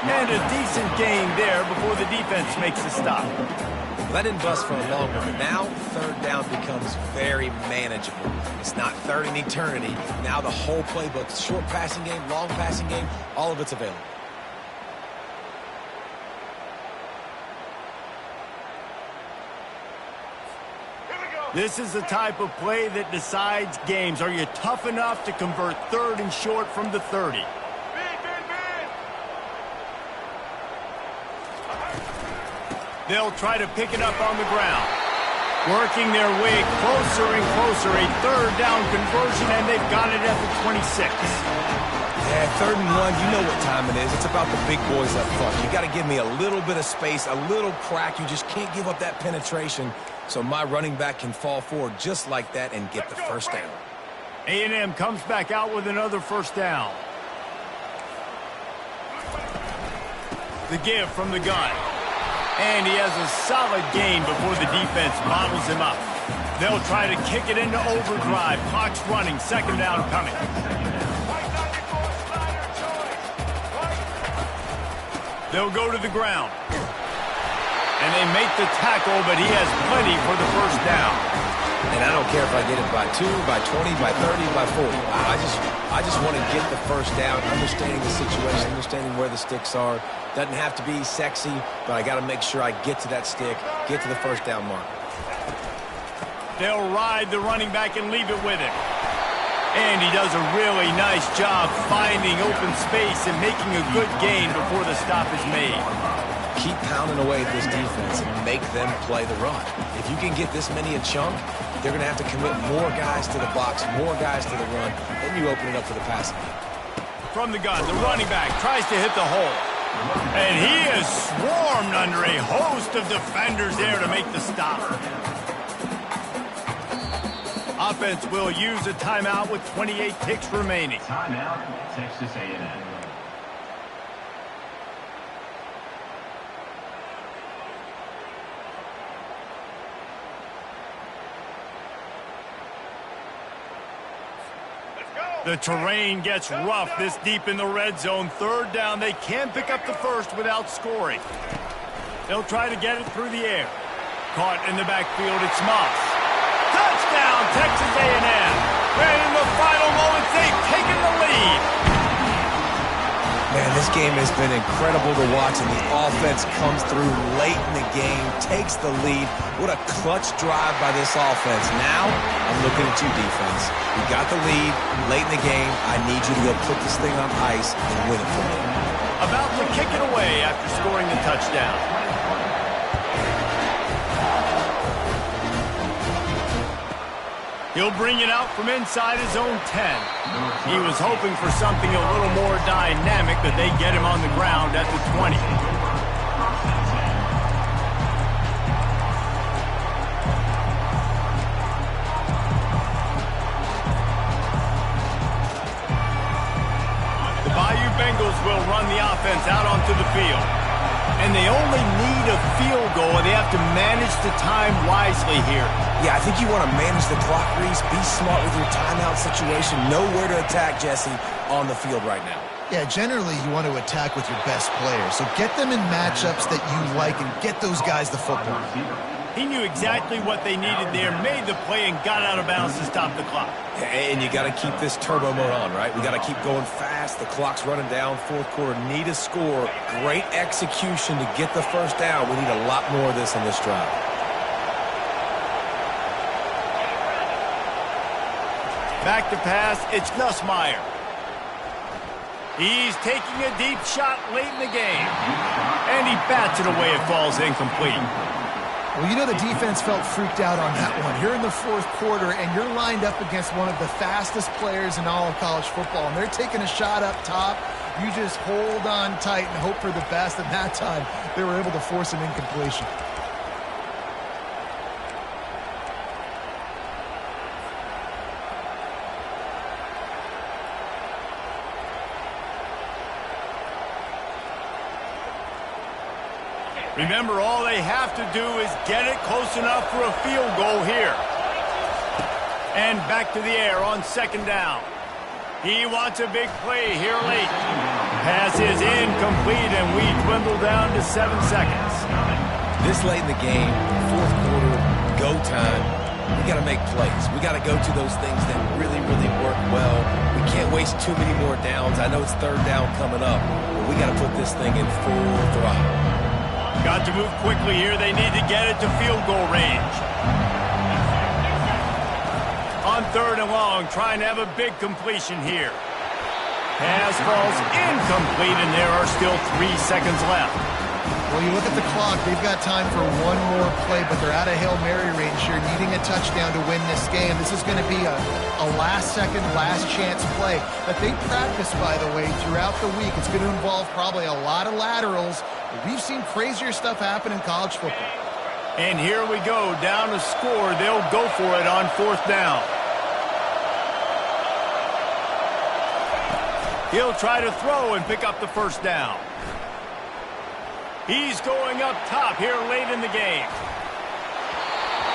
And a decent gain there before the defense makes the stop. Well, that didn't bust for a long one, but now third down becomes very manageable. It's not third in eternity. Now the whole playbook, short passing game, long passing game, all of it's available. This is the type of play that decides games. Are you tough enough to convert third and short from the 30? They'll try to pick it up on the ground. Working their way closer and closer. A third down conversion, and they've got it at the 26. Yeah, 3rd and 1, you know what time it is. It's about the big boys up front. You got to give me a little bit of space, a little crack. You just can't give up that penetration so my running back can fall forward just like that and get the first down. A&M comes back out with another first down. The give from the gun. And he has a solid gain before the defense bottles him up. They'll try to kick it into overdrive. Clock's running. 2nd down coming. They'll go to the ground. And they make the tackle, but he has plenty for the first down. And I don't care if I get it by 2, by 20, by 30, by 40. I just want to get the first down, understanding the situation, understanding where the sticks are. Doesn't have to be sexy, but I got to make sure I get to that stick, get to the first down mark. They'll ride the running back and leave it with him. And he does a really nice job finding open space and making a good gain before the stop is made. Keep pounding away at this defense and make them play the run. If you can get this many a chunk, they're going to have to commit more guys to the box, more guys to the run, then you open it up for the passing game. From the gun, the running back tries to hit the hole. And he is swarmed under a host of defenders there to make the stop. Offense will use a timeout with 28 ticks remaining. Timeout, Texas A&M. The terrain gets rough this deep in the red zone. 3rd down, they can pick up the first without scoring. They'll try to get it through the air. Caught in the backfield, it's Moss. Touchdown, Texas A&M. And in the final moments, they've taken the lead. Man, this game has been incredible to watch, and the offense comes through late in the game, takes the lead. What a clutch drive by this offense. Now, I'm looking at you, defense. You got the lead late in the game. I need you to go put this thing on ice and win it for me. About to kick it away after scoring the touchdown. He'll bring it out from inside his own 10. He was hoping for something a little more dynamic, but they get him on the ground at the 20. The Bayou Bengals will run the offense out onto the field. And they only need a field goal, and they have to manage the time wisely here. Yeah, I think you want to manage the clock, Reese. Be smart with your timeout situation. Know where to attack, Jesse, on the field right now. Yeah, generally you want to attack with your best players. So get them in matchups that you like and get those guys the football. He knew exactly what they needed there, made the play, and got out of bounds to stop the clock. And you got to keep this turbo mode on, right? We got to keep going fast. The clock's running down. 4th quarter, need a score. Great execution to get the first down. We need a lot more of this in this drive. Back to pass, it's Nussmeier. He's taking a deep shot late in the game. And he bats it away, it falls incomplete. Well, you know the defense felt freaked out on that one. You're in the 4th quarter, and you're lined up against one of the fastest players in all of college football, and they're taking a shot up top. You just hold on tight and hope for the best, and that time they were able to force an incompletion. Remember, all they have to do is get it close enough for a field goal here. And back to the air on 2nd down. He wants a big play here late. Pass is incomplete, and we dwindle down to 7 seconds. This late in the game, 4th quarter, go time, we got to make plays. We got to go to those things that really, really work well. We can't waste too many more downs. I know it's 3rd down coming up, but we got to put this thing in full throttle. Got to move quickly here. They need to get it to field goal range. On 3rd and long, trying to have a big completion here. Pass falls incomplete, and there are still 3 seconds left. Well, you look at the clock, they've got time for one more play, but they're out of Hail Mary range here, needing a touchdown to win this game. This is going to be a last-second, last-chance play that they practice, by the way, throughout the week. It's going to involve probably a lot of laterals. We've seen crazier stuff happen in college football. And here we go, down to score. They'll go for it on 4th down. He'll try to throw and pick up the 1st down. He's going up top here late in the game.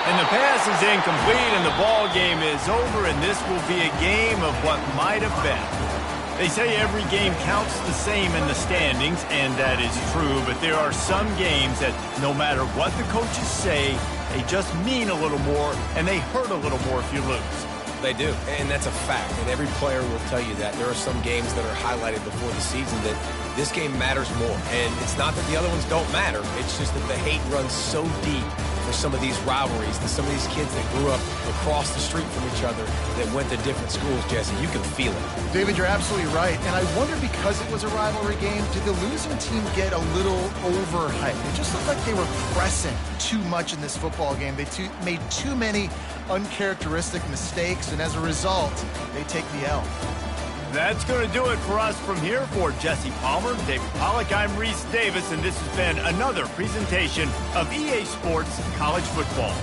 And the pass is incomplete, and the ball game is over, and this will be a game of what might have been. They say every game counts the same in the standings, and that is true, but there are some games that no matter what the coaches say, they just mean a little more, and they hurt a little more if you lose. They do, and that's a fact, and every player will tell you that. There are some games that are highlighted before the season that this game matters more, and it's not that the other ones don't matter. It's just that the hate runs so deep for some of these rivalries, and some of these kids that grew up across the street from each other that went to different schools, Jesse. You can feel it. David, you're absolutely right, and I wonder, because it was a rivalry game, did the losing team get a little overhyped? It just looked like they were pressing too much in this football game. They made too many uncharacteristic mistakes, and as a result, they take the L. That's going to do it for us from here. For Jesse Palmer, David Pollack, I'm Reese Davis, and this has been another presentation of EA Sports College Football.